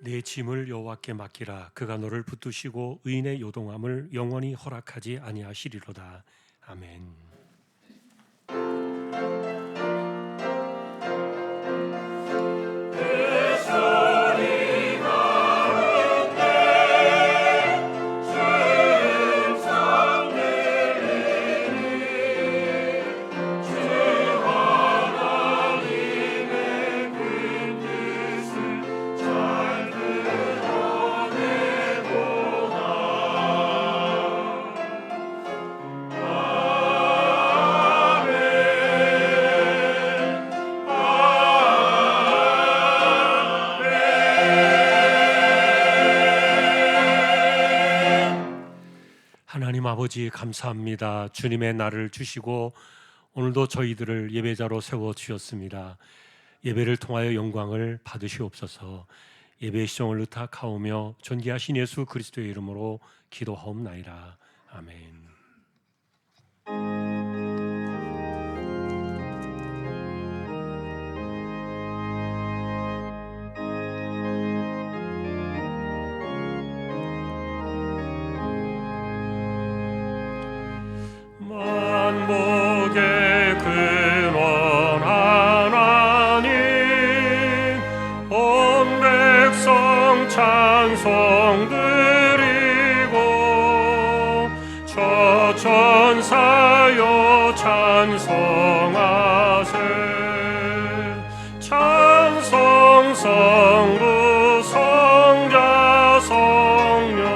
내 짐을 여호와께 맡기라. 그가 너를 붙드시고 의인의 요동함을 영원히 허락하지 아니하시리로다. 아멘. 하나님 아버지 감사합니다. 주님의 날을 주시고 오늘도 저희들을 예배자로 세워주셨습니다. 예배를 통하여 영광을 받으시옵소서. 예배의 시종을 의탁하오며 존귀하신 예수 그리스도의 이름으로 기도하옵나이다. 아멘. 만복의 근원 하나님, 온 백성 찬송 드리고 저 천사여 찬송하세. 찬송 성부 성자 성령.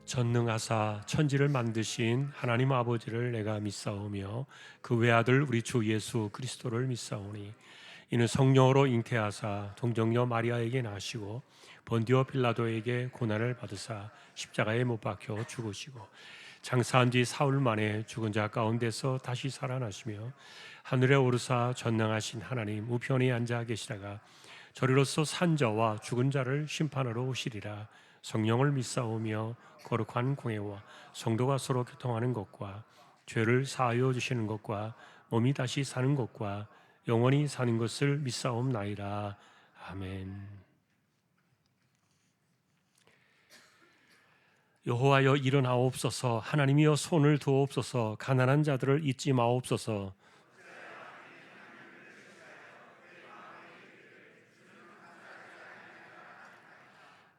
전능하사 천지를 만드신 하나님 아버지를 내가 믿사오며 그 외아들 우리 주 예수 그리스도를 믿사오니 이는 성령으로 잉태하사 동정녀 마리아에게 나시고 본디오 빌라도에게 고난을 받으사 십자가에 못 박혀 죽으시고 장사한 지 사흘 만에 죽은 자 가운데서 다시 살아나시며 하늘에 오르사 전능하신 하나님 우편에 앉아 계시다가 저리로서 산 자와 죽은 자를 심판하러 오시리라. 성령을 믿사오며 거룩한 공회와 성도가 서로 교통하는 것과 죄를 사하여 주시는 것과 몸이 다시 사는 것과 영원히 사는 것을 믿사옵나이다. 아멘. 여호와여 일어나옵소서. 하나님이여 손을 두옵소서. 가난한 자들을 잊지 마옵소서.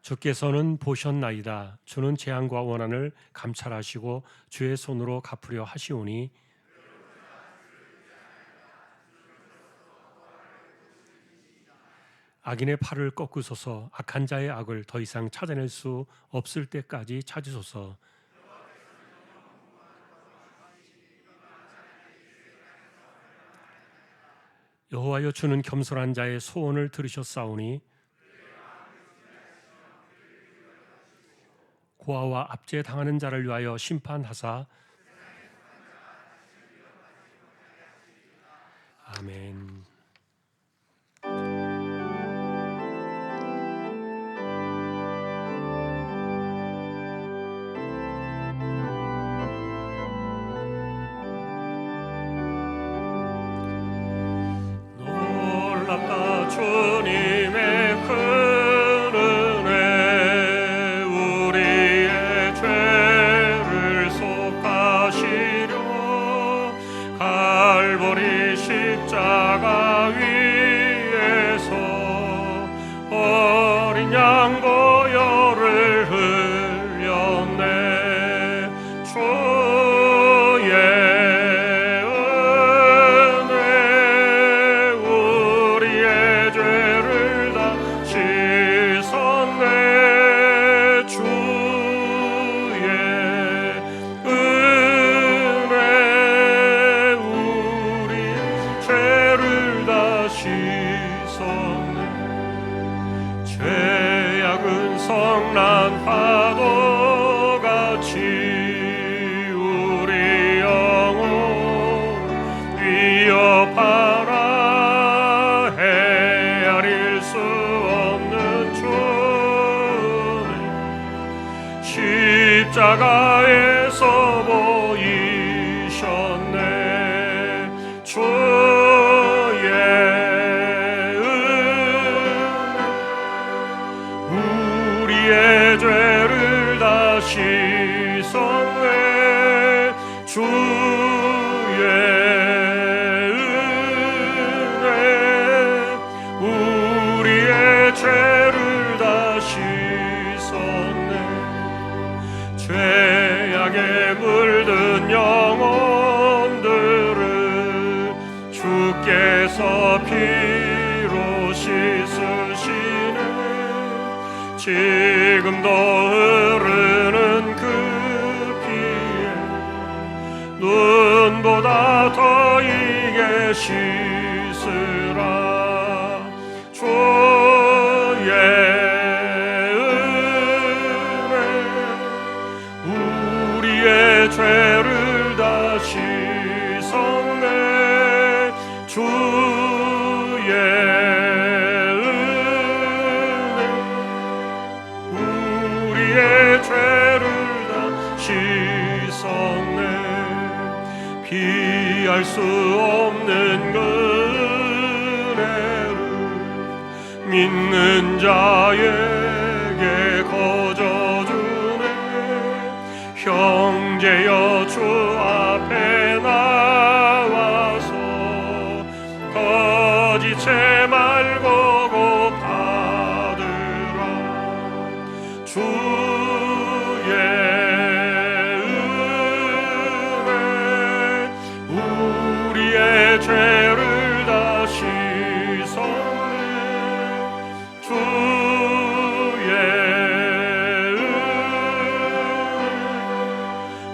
주께서는 보셨나이다. 주는 재앙과 원한을 감찰하시고 주의 손으로 갚으려 하시오니 악인의 팔을 꺾으소서. 악한 자의 악을 더 이상 찾아낼 수 없을 때까지 찾으소서. 여호와여 주는 겸손한 자의 소원을 들으셨사오니 고아와 압제 당하는 자를 위하여 심판하사 아멘. 놀랍다 주님의 큰 은혜, 우리의 죄를 속하시려 갈보리 십자가 위에서 어린 양 보혈을 흘렸네. 주의 은혜 우리의 죄를 다 씻었네. 주의 은혜 우리의 죄를 다 씻었네. 죄악은 성난 파도같이 우리 영혼 위협하나 헤아릴 수 없는 주님 십자가에 씻었네. 주의 은혜 우리의 죄를 다 씻었네. 죄악에 물든 영혼들을 주께서 피로 씻으시네. 지금도 흐르는 그 피에 눈보다 더 이게 씻으라. 주의 은혜 우리의 죄를 다 씻었네. 주의 은혜 우리의 죄를 다 씻었네. 피할 수 없는 그 은혜를 믿는 자에게 거저주네. 형제여 주 앞에 나와서 거짓에 말고 곧 받으라. 주의 은혜 우리의 죄를 다 씻었네. 주의 은혜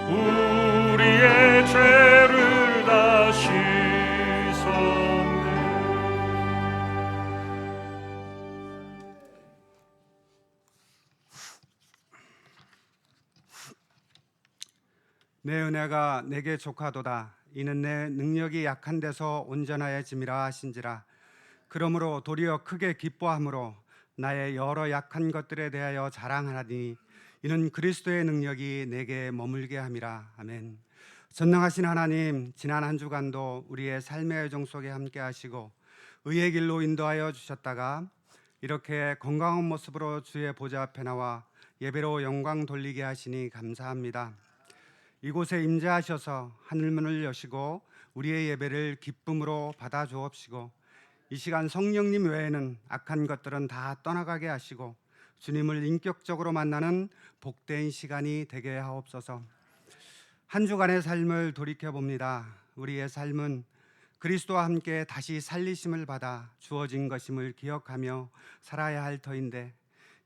우리의 죄를 다 씻었네. 내 은혜가 내게 족하도다. 이는 내 능력이 약한 데서 온전하여짐이라 하신지라. 그러므로 도리어 크게 기뻐함으로 나의 여러 약한 것들에 대하여 자랑하나니 이는 그리스도의 능력이 내게 머물게 함이라. 아멘. 전능하신 하나님, 지난 한 주간도 우리의 삶의 여정 속에 함께 하시고 의의 길로 인도하여 주셨다가 이렇게 건강한 모습으로 주의 보좌 앞에 나와 예배로 영광 돌리게 하시니 감사합니다. 이곳에 임재하셔서 하늘문을 여시고 우리의 예배를 기쁨으로 받아 주옵시고 이 시간 성령님 외에는 악한 것들은 다 떠나가게 하시고 주님을 인격적으로 만나는 복된 시간이 되게 하옵소서. 한 주간의 삶을 돌이켜봅니다. 우리의 삶은 그리스도와 함께 다시 살리심을 받아 주어진 것임을 기억하며 살아야 할 터인데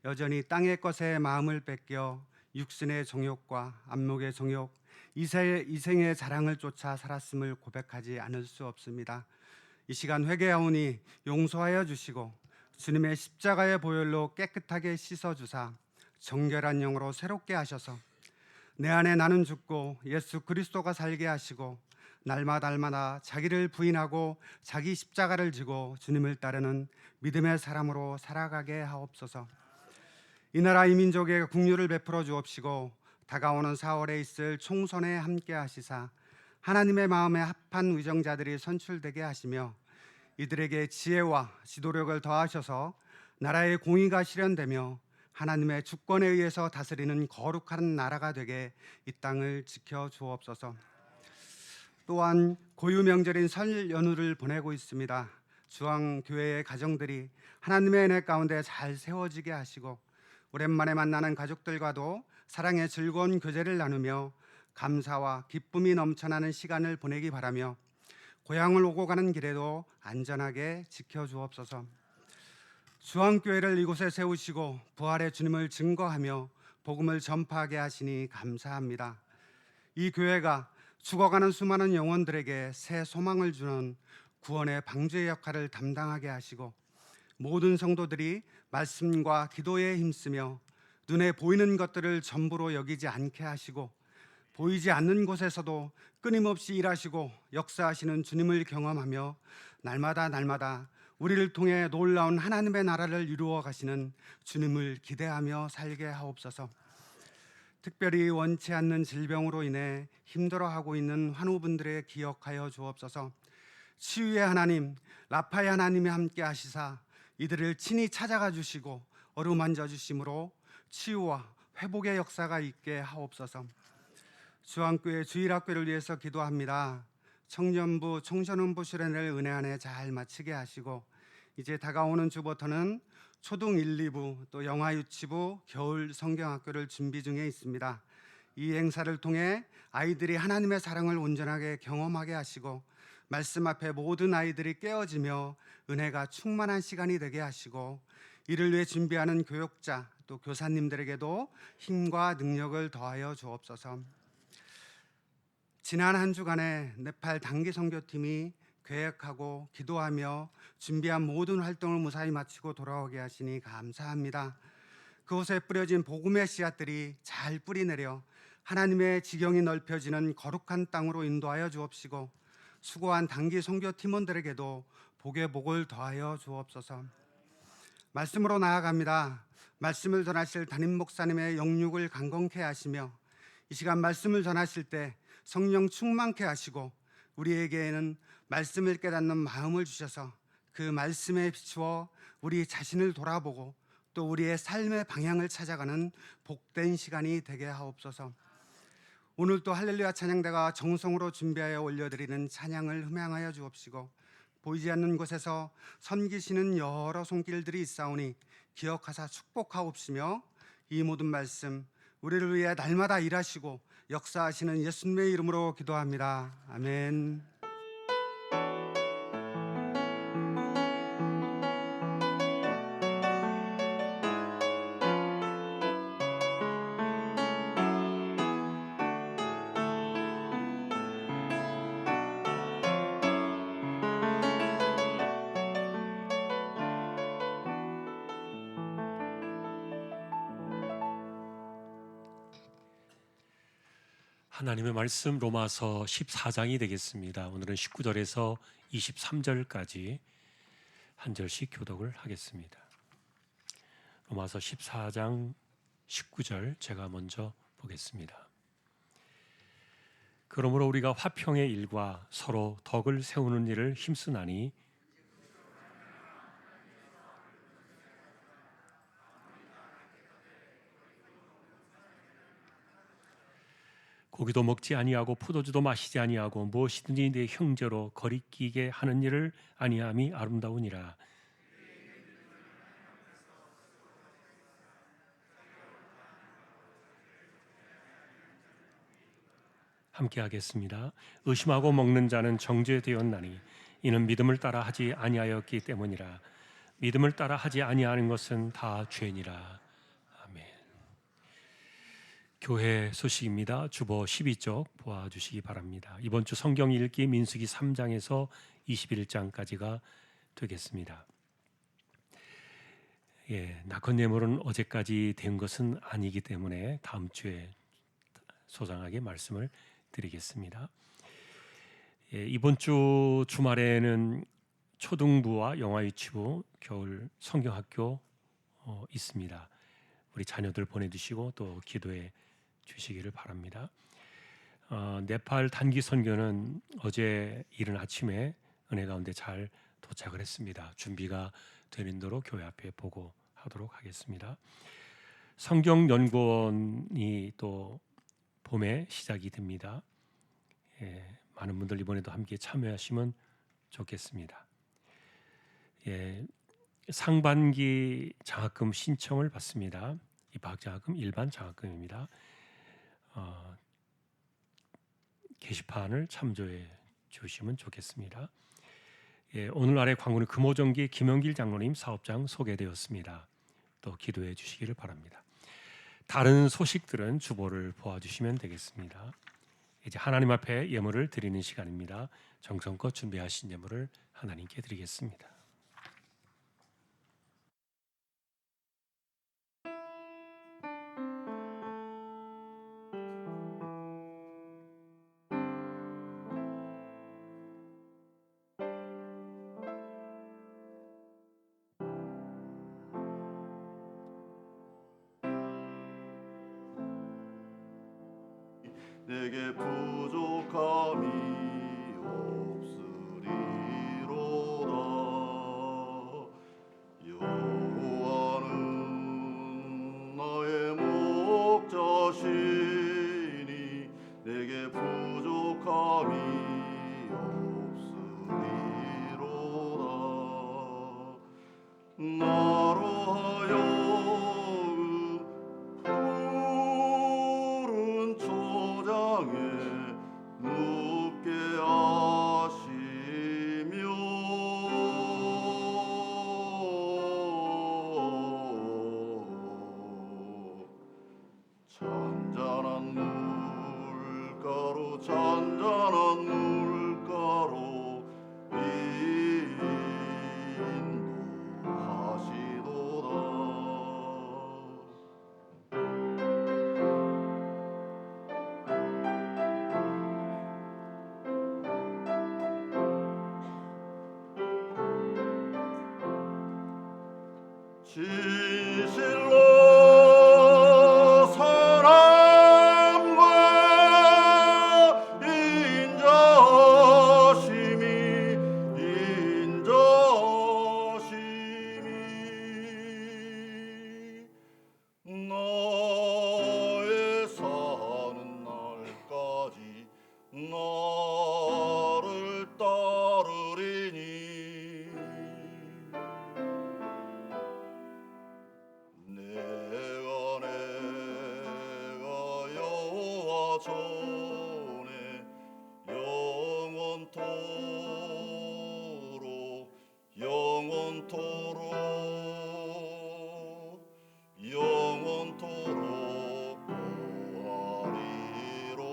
여전히 땅의 것에 마음을 뺏겨 육신의 정욕과 안목의 정욕, 이생의 자랑을 쫓아 살았음을 고백하지 않을 수 없습니다. 이 시간 회개하오니 용서하여 주시고 주님의 십자가의 보혈로 깨끗하게 씻어주사 정결한 영으로 새롭게 하셔서 내 안에 나는 죽고 예수 그리스도가 살게 하시고 날마다 자기를 부인하고 자기 십자가를 지고 주님을 따르는 믿음의 사람으로 살아가게 하옵소서. 이 나라 이 민족에 긍휼을 베풀어 주옵시고 다가오는 4월에 있을 총선에 함께 하시사 하나님의 마음에 합한 위정자들이 선출되게 하시며 이들에게 지혜와 지도력을 더하셔서 나라의 공의가 실현되며 하나님의 주권에 의해서 다스리는 거룩한 나라가 되게 이 땅을 지켜 주옵소서. 또한 고유 명절인 설 연휴를 보내고 있습니다. 주황교회의 가정들이 하나님의 은혜 가운데 잘 세워지게 하시고 오랜만에 만나는 가족들과도 사랑의 즐거운 교제를 나누며 감사와 기쁨이 넘쳐나는 시간을 보내기 바라며 고향을 오고 가는 길에도 안전하게 지켜주옵소서. 주황교회를 이곳에 세우시고 부활의 주님을 증거하며 복음을 전파하게 하시니 감사합니다. 이 교회가 죽어가는 수많은 영혼들에게 새 소망을 주는 구원의 방주의 역할을 담당하게 하시고 모든 성도들이 말씀과 기도에 힘쓰며 눈에 보이는 것들을 전부로 여기지 않게 하시고 보이지 않는 곳에서도 끊임없이 일하시고 역사하시는 주님을 경험하며 날마다 우리를 통해 놀라운 하나님의 나라를 이루어 가시는 주님을 기대하며 살게 하옵소서. 특별히 원치 않는 질병으로 인해 힘들어하고 있는 환우분들의 기억하여 주옵소서. 치유의 하나님, 라파의 하나님이 함께 하시사 이들을 친히 찾아가 주시고 어루만져 주심으로 치유와 회복의 역사가 있게 하옵소서. 주안교회 주일학교를 위해서 기도합니다. 청년부, 청소년부 수련회를 은혜 안에 잘 마치게 하시고 이제 다가오는 주부터는 초등 1, 2부 또 영아유치부 겨울 성경학교를 준비 중에 있습니다. 이 행사를 통해 아이들이 하나님의 사랑을 온전하게 경험하게 하시고 말씀 앞에 모든 아이들이 깨어지며 은혜가 충만한 시간이 되게 하시고 이를 위해 준비하는 교육자 또 교사님들에게도 힘과 능력을 더하여 주옵소서. 지난 한 주간에 네팔 단기 선교팀이 계획하고 기도하며 준비한 모든 활동을 무사히 마치고 돌아오게 하시니 감사합니다. 그곳에 뿌려진 복음의 씨앗들이 잘 뿌리내려 하나님의 지경이 넓혀지는 거룩한 땅으로 인도하여 주옵시고 수고한 단기 선교 팀원들에게도 복의 복을 더하여 주옵소서. 말씀으로 나아갑니다. 말씀을 전하실 담임 목사님의 영육을 강건케 하시며 이 시간 말씀을 전하실 때 성령 충만케 하시고 우리에게는 말씀을 깨닫는 마음을 주셔서 그 말씀에 비추어 우리 자신을 돌아보고 또 우리의 삶의 방향을 찾아가는 복된 시간이 되게 하옵소서. 오늘 또 할렐루야 찬양대가 정성으로 준비하여 올려드리는 찬양을 흠양하여 주옵시고 보이지 않는 곳에서 섬기시는 여러 손길들이 있사오니 기억하사 축복하옵시며 이 모든 말씀 우리를 위해 날마다 일하시고 역사하시는 예수님의 이름으로 기도합니다. 아멘. 하나님의 말씀 로마서 14장이 되겠습니다. 오늘은 19절에서 23절까지 한 절씩 교독을 하겠습니다. 로마서 14장 19절 제가 먼저 보겠습니다. 그러므로 우리가 화평의 일과 서로 덕을 세우는 일을 힘쓰나니 고기도 먹지 아니하고 포도주도 마시지 아니하고 무엇이든지 내 형제로 거리끼게 하는 일을 아니함이 아름다우니라. 함께 하겠습니다. 의심하고 먹는 자는 정죄되었나니 이는 믿음을 따라 하지 아니하였기 때문이라. 믿음을 따라 하지 아니하는 것은 다 죄니라. 아멘. 교회 소식입니다. 주보 12쪽 보아주시기 바랍니다. 이번 주 성경 읽기 민수기 3장에서 21장까지가 되겠습니다. 낙헌 예물은 어제까지 된 것은 아니기 때문에 다음 주에 소장하게 말씀을 드리겠습니다. 이번 주 주말에는 초등부와 영아유치부 겨울 성경학교 있습니다. 우리 자녀들 보내주시고 또 기도해 주시기를 바랍니다. 네팔 단기 선교는 어제 이른 아침에 은혜 가운데 잘 도착을 했습니다. 준비가 되는 대로 교회 앞에 보고하도록 하겠습니다. 성경연구원이 또 봄에 시작이 됩니다. 많은 분들 이번에도 함께 참여하시면 좋겠습니다. 상반기 장학금 신청을 받습니다. 입학 장학금 일반 장학금입니다. 게시판을 참조해 주시면 좋겠습니다. 오늘날의 광고는 금호정기 김영길 장로님 사업장 소개되었습니다. 또 기도해 주시기를 바랍니다. 다른 소식들은 주보를 보아주시면 되겠습니다. 이제 하나님 앞에 예물을 드리는 시간입니다. 정성껏 준비하신 예물을 하나님께 드리겠습니다. 내게 부족함이 없으리로다. 여호와는 나의 나로 하여금 푸른 초장에 눕게 하시며 잔잔한 물가로 잔잔한 물가로 인도하시도다. 진실로 선함과 인자하심이 나의 사는 날까지 나를 따르리니 내가 여호와 전에 영원토록 구하리로다.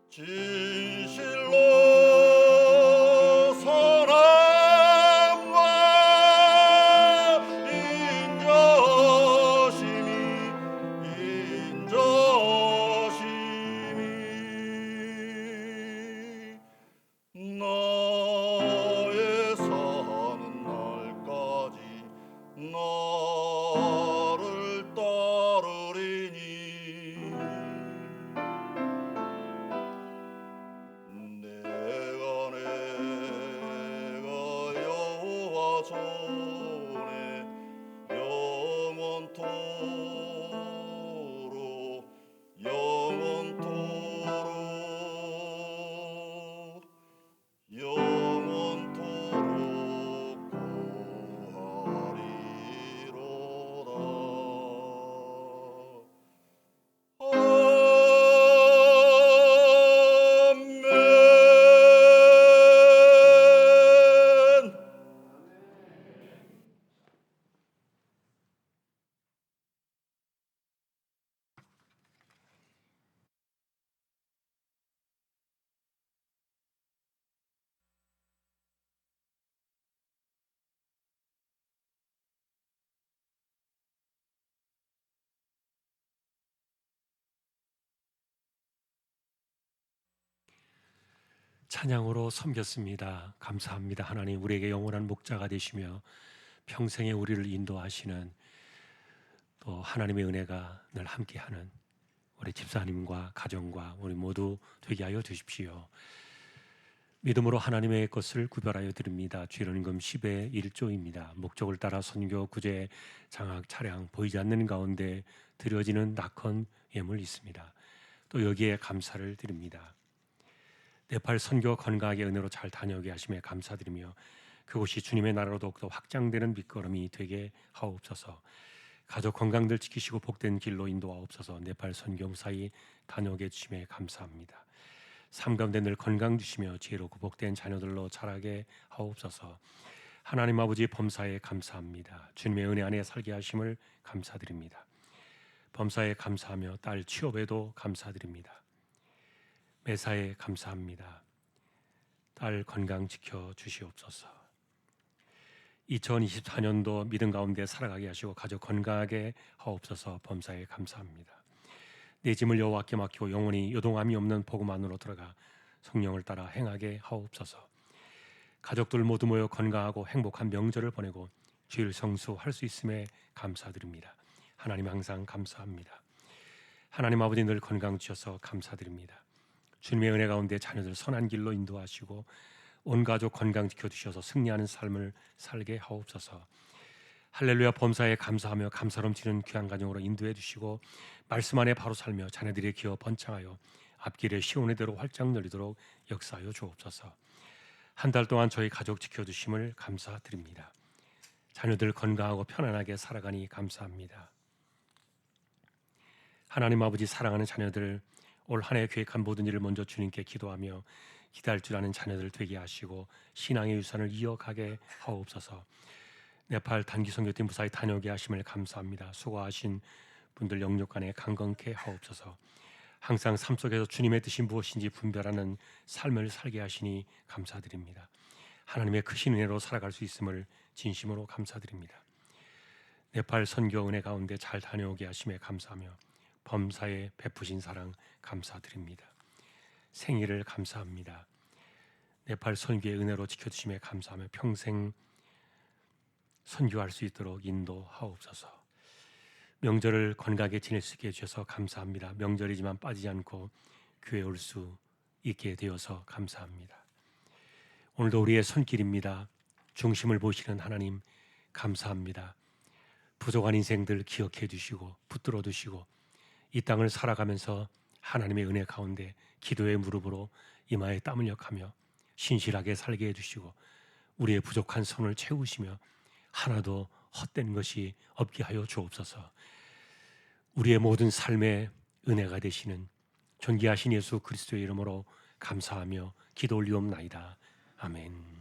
진실로 선함과 인자하심이 나의 사는 날까지 나를 따르리니 내가 여호와 전에 영원토록 구하리로다. 아멘. 찬양으로 섬겼습니다. 감사합니다. 하나님, 우리에게 영원한 목자가 되시며 평생에 우리를 인도하시는, 또 하나님의 은혜가 늘 함께하는 우리 집사님과 가정과 우리 모두 되게 하여 주십시오. 믿음으로 하나님의 것을 구별하여 드립니다. 주일헌금 10의 1조입니다. 목적을 따라 선교, 구제, 장학, 차량 보이지 않는 가운데 드려지는 낙헌 예물 있습니다. 또 여기에 감사를 드립니다. 네팔 선교 건강하게 은혜로 잘 다녀오게 하심에 감사드리며 그곳이 주님의 나라로 더욱더 확장되는 밑거름이 되게 하옵소서. 가족 건강들 지키시고 복된 길로 인도하옵소서. 네팔 선교 무사히 다녀오게 해주심에 감사합니다. 삶 가운데 늘 건강 주시며 지혜로 구복된 자녀들로 자라게 하옵소서. 하나님 아버지, 범사에 감사합니다. 주님의 은혜 안에 살게 하심을 감사드립니다. 범사에 감사하며 딸 취업에도 감사드립니다. 매사에 감사합니다. 딸 건강 지켜 주시옵소서. 2024년도 믿음 가운데 살아가게 하시고 가족 건강하게 하옵소서. 범사에 감사합니다. 내 짐을 여호와께 맡기고 영원히 요동함이 없는 복음 안으로 들어가 성령을 따라 행하게 하옵소서. 가족들 모두 모여 건강하고 행복한 명절을 보내고 주일 성수할 수 있음에 감사드립니다. 하나님 항상 감사합니다. 하나님 아버지, 늘 건강 주셔서 감사드립니다. 주님의 은혜 가운데 자녀들 선한 길로 인도하시고 온 가족 건강 지켜주셔서 승리하는 삶을 살게 하옵소서. 할렐루야 범사에 감사하며 감사 넘치는 귀한 가정으로 인도해 주시고 말씀 안에 바로 살며 자녀들의 기어 번창하여 앞길에 시온의 대로 활짝 열리도록 역사하여 주옵소서. 한 달 동안 저희 가족 지켜주심을 감사드립니다. 자녀들 건강하고 편안하게 살아가니 감사합니다. 하나님 아버지, 사랑하는 자녀들 올 한 해 계획한 모든 일을 먼저 주님께 기도하며 기다릴 줄 아는 자녀들 되게 하시고 신앙의 유산을 이어가게 하옵소서. 네팔 단기 선교팀 무사히 다녀오게 하심을 감사합니다. 수고하신 분들 영육간에 강건케 하옵소서. 항상 삶 속에서 주님의 뜻이 무엇인지 분별하는 삶을 살게 하시니 감사드립니다. 하나님의 크신 은혜로 살아갈 수 있음을 진심으로 감사드립니다. 네팔 선교 은혜 가운데 잘 다녀오게 하심에 감사하며 범사에 베푸신 사랑 감사드립니다. 생일을 감사합니다. 네팔 선교의 은혜로 지켜주심에 감사하며 평생 선교할 수 있도록 인도하옵소서. 명절을 건강하게 지낼 수 있게 해주셔서 감사합니다. 명절이지만 빠지지 않고 교회에 올 수 있게 되어서 감사합니다. 오늘도 우리의 손길입니다. 중심을 보시는 하나님 감사합니다. 부족한 인생들 기억해 주시고 붙들어 두시고 이 땅을 살아가면서 하나님의 은혜 가운데 기도의 무릎으로 이마에 땀 흘려가며 신실하게 살게 해주시고 우리의 부족한 손을 채우시며 하나도 헛된 것이 없게 하여 주옵소서. 우리의 모든 삶의 은혜가 되시는 존귀하신 예수 그리스도의 이름으로 감사하며 기도 올리옵나이다. 아멘.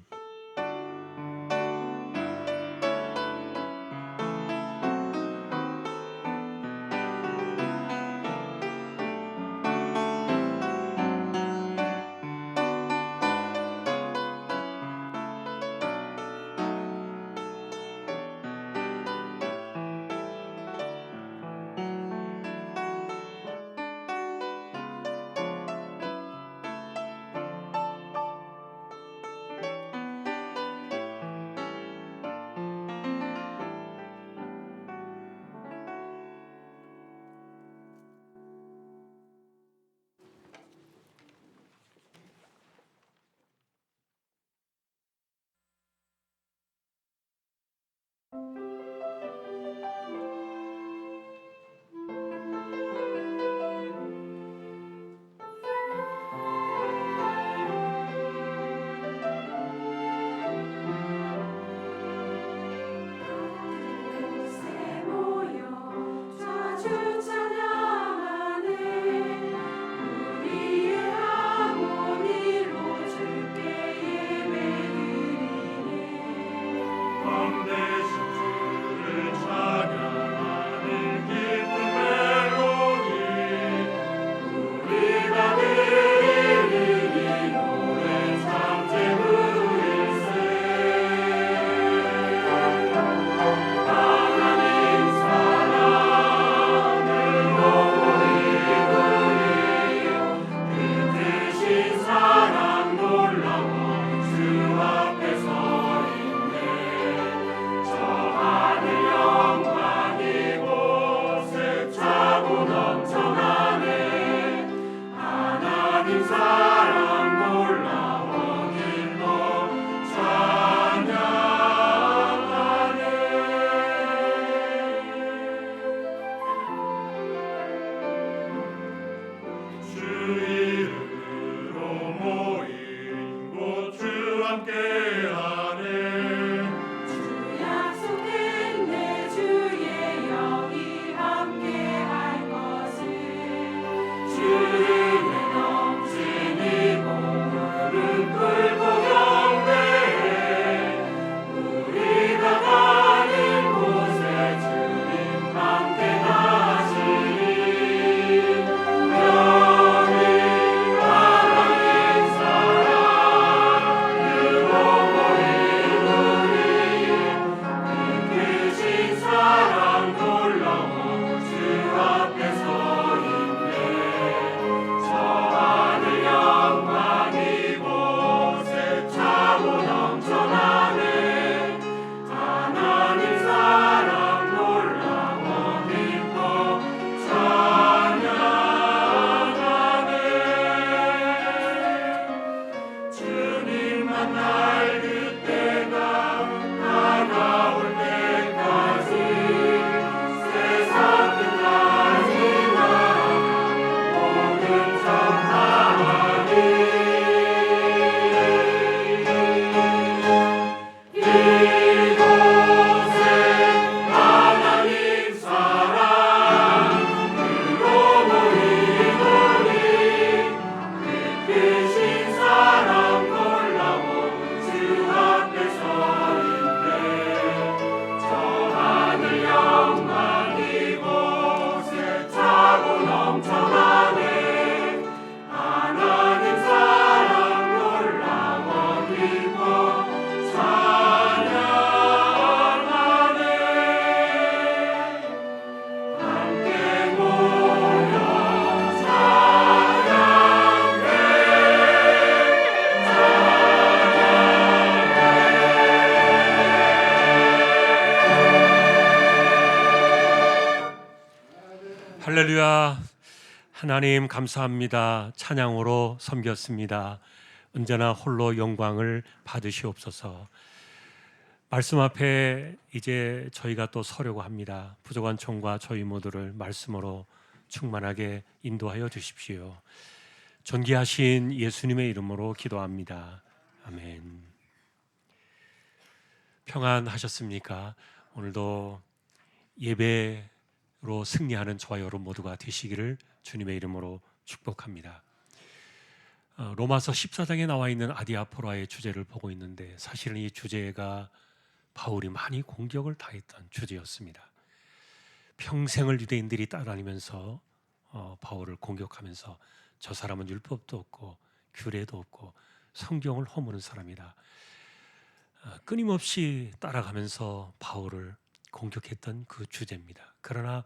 할렐루야. 하나님 감사합니다. 찬양으로 섬겼습니다. 언제나 홀로 영광을 받으시옵소서. 말씀 앞에 이제 저희가 또 서려고 합니다. 부족한 총과 저희 모두를 말씀으로 충만하게 인도하여 주십시오. 존귀하신 예수님의 이름으로 기도합니다. 아멘. 평안하셨습니까? 오늘도 예배로 승리하는 저와 여러분 모두가 되시기를 주님의 이름으로 축복합니다. 로마서 14장에 나와 있는 아디아포라의 주제를 보고 있는데 사실은 이 주제가 바울이 많이 공격을 당했던 주제였습니다. 평생을 유대인들이 따라다니면서 바울을 공격하면서 저 사람은 율법도 없고 규례도 없고 성경을 허무는 사람이다. 끊임없이 따라가면서 바울을 공격했던 그 주제입니다. 그러나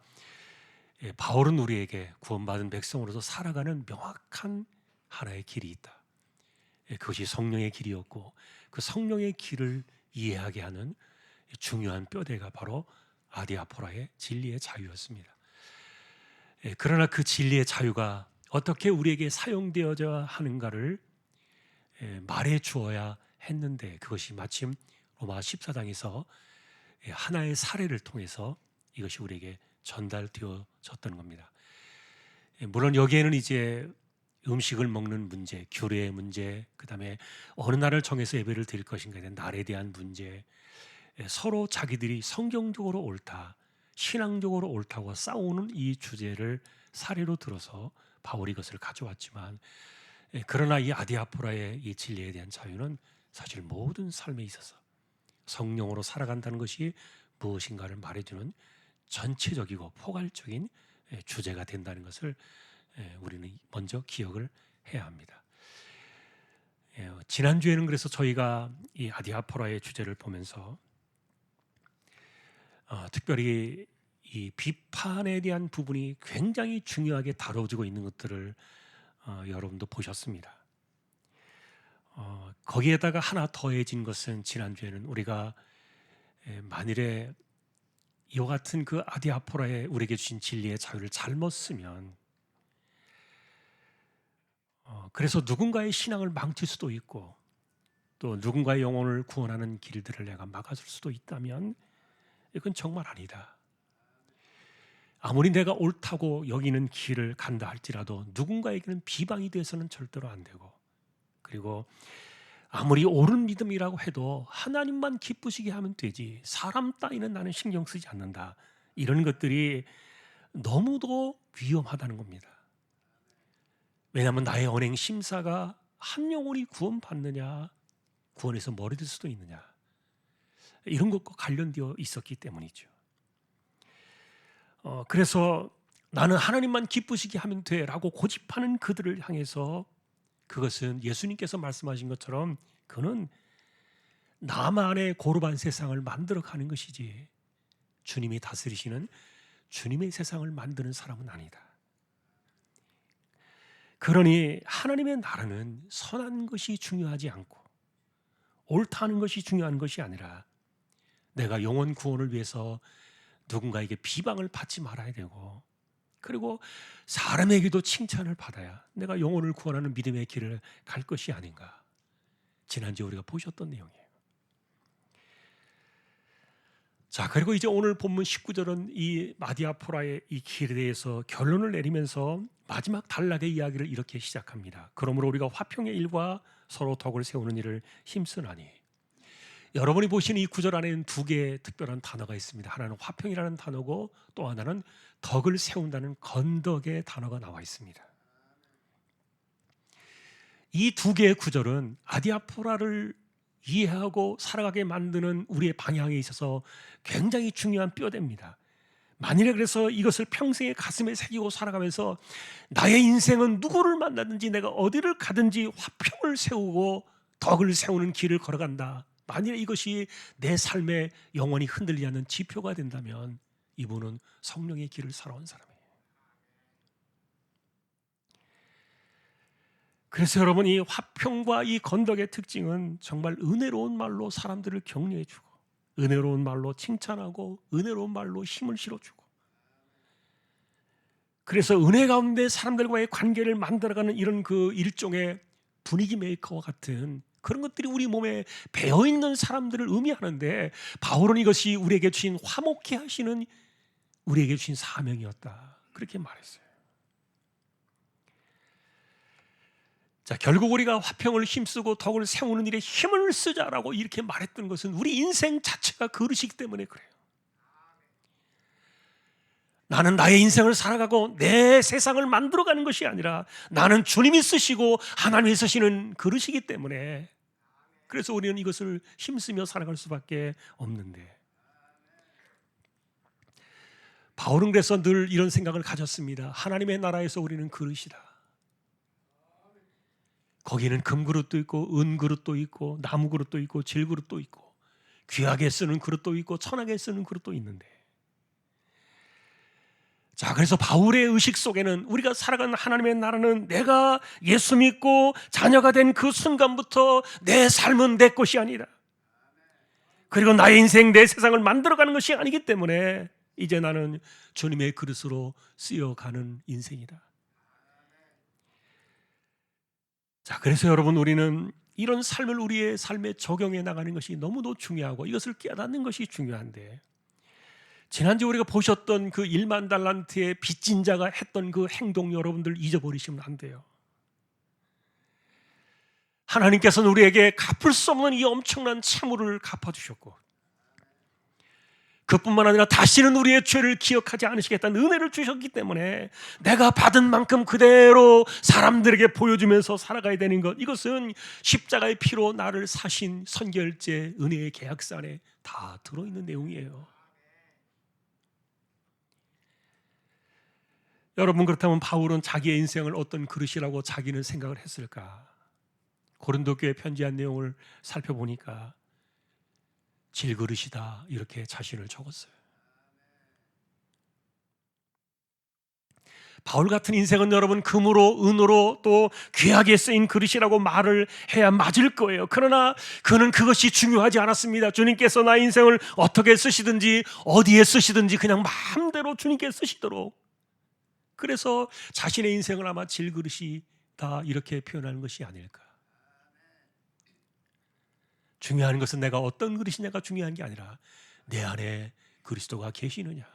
바울은 우리에게 구원받은 백성으로서 살아가는 명확한 하나의 길이 있다. 그것이 성령의 길이었고 그 성령의 길을 이해하게 하는 중요한 뼈대가 바로 아디아포라의 진리의 자유였습니다. 그러나 그 진리의 자유가 어떻게 우리에게 사용되어져야 하는가를 말해 주어야 했는데 그것이 마침 로마 14장에서 하나의 사례를 통해서 이것이 우리에게 전달되어졌던 겁니다. 물론 여기에는 이제 음식을 먹는 문제, 규례의 문제, 그 다음에 어느 날을 정해서 예배를 드릴 것인가에 대한 날에 대한 문제, 서로 자기들이 성경적으로 옳다, 신앙적으로 옳다고 싸우는 이 주제를 사례로 들어서 바울이 이것을 가져왔지만 그러나 이 아디아포라의 이 진리에 대한 자유는 사실 모든 삶에 있어서 성령으로 살아간다는 것이 무엇인가를 말해주는 전체적이고 포괄적인 주제가 된다는 것을 우리는 먼저 기억을 해야 합니다. 지난주에는 그래서 저희가 이 아디아포라의 주제를 보면서 특별히 이 비판에 대한 부분이 굉장히 중요하게 다뤄지고 있는 것들을 여러분도 보셨습니다. 거기에다가 하나 더해진 것은 지난주에는 우리가 만일에 이와 같은 그 아디아포라에 우리에게 주신 진리의 자유를 잘못 쓰면 그래서 누군가의 신앙을 망칠 수도 있고 또 누군가의 영혼을 구원하는 길들을 내가 막아줄 수도 있다면 이건 정말 아니다. 아무리 내가 옳다고 여기는 길을 간다 할지라도 누군가에게는 비방이 돼서는 절대로 안 되고 그리고 아무리 옳은 믿음이라고 해도 하나님만 기쁘시게 하면 되지 사람 따위는 나는 신경 쓰지 않는다. 이런 것들이 너무도 위험하다는 겁니다. 왜냐하면 나의 언행 심사가 한 영혼이 구원받느냐 구원에서 멀어질 수도 있느냐 이런 것과 관련되어 있었기 때문이죠. 그래서 나는 하나님만 기쁘시게 하면 돼라고 고집하는 그들을 향해서 그것은 예수님께서 말씀하신 것처럼 그는 나만의 고루반 세상을 만들어가는 것이지 주님이 다스리시는 주님의 세상을 만드는 사람은 아니다. 그러니 하나님의 나라는 선한 것이 중요하지 않고 옳다는 것이 중요한 것이 아니라 내가 영혼 구원을 위해서 누군가에게 비방을 받지 말아야 되고 그리고 사람에게도 칭찬을 받아야 내가 영혼을 구원하는 믿음의 길을 갈 것이 아닌가. 지난주에 우리가 보셨던 내용이에요. 자, 그리고 이제 오늘 본문 19절은 이 아디아포라의 이 길에 대해서 결론을 내리면서 마지막 단락의 이야기를 이렇게 시작합니다. 그러므로 우리가 화평의 일과 서로 덕을 세우는 일을 힘쓰나니. 여러분이 보시는 이 구절 안에는 두 개의 특별한 단어가 있습니다. 하나는 화평이라는 단어고 또 하나는 덕을 세운다는 건덕의 단어가 나와 있습니다. 이 두 개의 구절은 아디아포라를 이해하고 살아가게 만드는 우리의 방향에 있어서 굉장히 중요한 뼈대입니다. 만일에 그래서 이것을 평생의 가슴에 새기고 살아가면서 나의 인생은 누구를 만나든지 내가 어디를 가든지 화평을 세우고 덕을 세우는 길을 걸어간다. 만일에 이것이 내 삶에 영원히 흔들리지 않는 지표가 된다면 이분은 성령의 길을 살아온 사람이에요. 그래서 여러분 이 화평과 이 건덕의 특징은 정말 은혜로운 말로 사람들을 격려해주고 은혜로운 말로 칭찬하고 은혜로운 말로 힘을 실어주고 그래서 은혜 가운데 사람들과의 관계를 만들어가는 이런 그 일종의 분위기 메이커와 같은 그런 것들이 우리 몸에 배어있는 사람들을 의미하는데, 바울은 이것이 우리에게 주신 화목케 하시는 우리에게 주신 사명이었다, 그렇게 말했어요. 자, 결국 우리가 화평을 힘쓰고 덕을 세우는 일에 힘을 쓰자라고 이렇게 말했던 것은 우리 인생 자체가 그릇이기 때문에 그래요. 나는 나의 인생을 살아가고 내 세상을 만들어가는 것이 아니라 나는 주님이 쓰시고 하나님이 쓰시는 그릇이기 때문에, 그래서 우리는 이것을 힘쓰며 살아갈 수밖에 없는데, 바울은 그래서 늘 이런 생각을 가졌습니다. 하나님의 나라에서 우리는 그릇이다. 거기는 금그릇도 있고 은그릇도 있고 나무그릇도 있고 질그릇도 있고 귀하게 쓰는 그릇도 있고 천하게 쓰는 그릇도 있는데, 자, 그래서 바울의 의식 속에는 우리가 살아가는 하나님의 나라는 내가 예수 믿고 자녀가 된 그 순간부터 내 삶은 내 것이 아니라, 그리고 나의 인생 내 세상을 만들어가는 것이 아니기 때문에 이제 나는 주님의 그릇으로 쓰여가는 인생이다. 자, 그래서 여러분, 우리는 이런 삶을 우리의 삶에 적용해 나가는 것이 너무도 중요하고 이것을 깨닫는 것이 중요한데, 지난주 우리가 보셨던 그 1만 달란트의 빚진 자가 했던 그 행동 여러분들 잊어버리시면 안 돼요. 하나님께서는 우리에게 갚을 수 없는 이 엄청난 채무를 갚아주셨고, 그뿐만 아니라 다시는 우리의 죄를 기억하지 않으시겠다는 은혜를 주셨기 때문에 내가 받은 만큼 그대로 사람들에게 보여주면서 살아가야 되는 것, 이것은 십자가의 피로 나를 사신 선결제 은혜의 계약서 안에 다 들어있는 내용이에요. 여러분, 그렇다면 바울은 자기의 인생을 어떤 그릇이라고 자기는 생각을 했을까? 고린도 교회에 편지한 내용을 살펴보니까 질그릇이다, 이렇게 자신을 적었어요. 바울 같은 인생은 여러분 금으로 은으로 또 귀하게 쓰인 그릇이라고 말을 해야 맞을 거예요. 그러나 그는 그것이 중요하지 않았습니다. 주님께서 나의 인생을 어떻게 쓰시든지 어디에 쓰시든지 그냥 마음대로 주님께 쓰시도록, 그래서 자신의 인생을 아마 질그릇이다 이렇게 표현하는 것이 아닐까. 중요한 것은 내가 어떤 그릇이냐가 중요한 게 아니라 내 안에 그리스도가 계시느냐,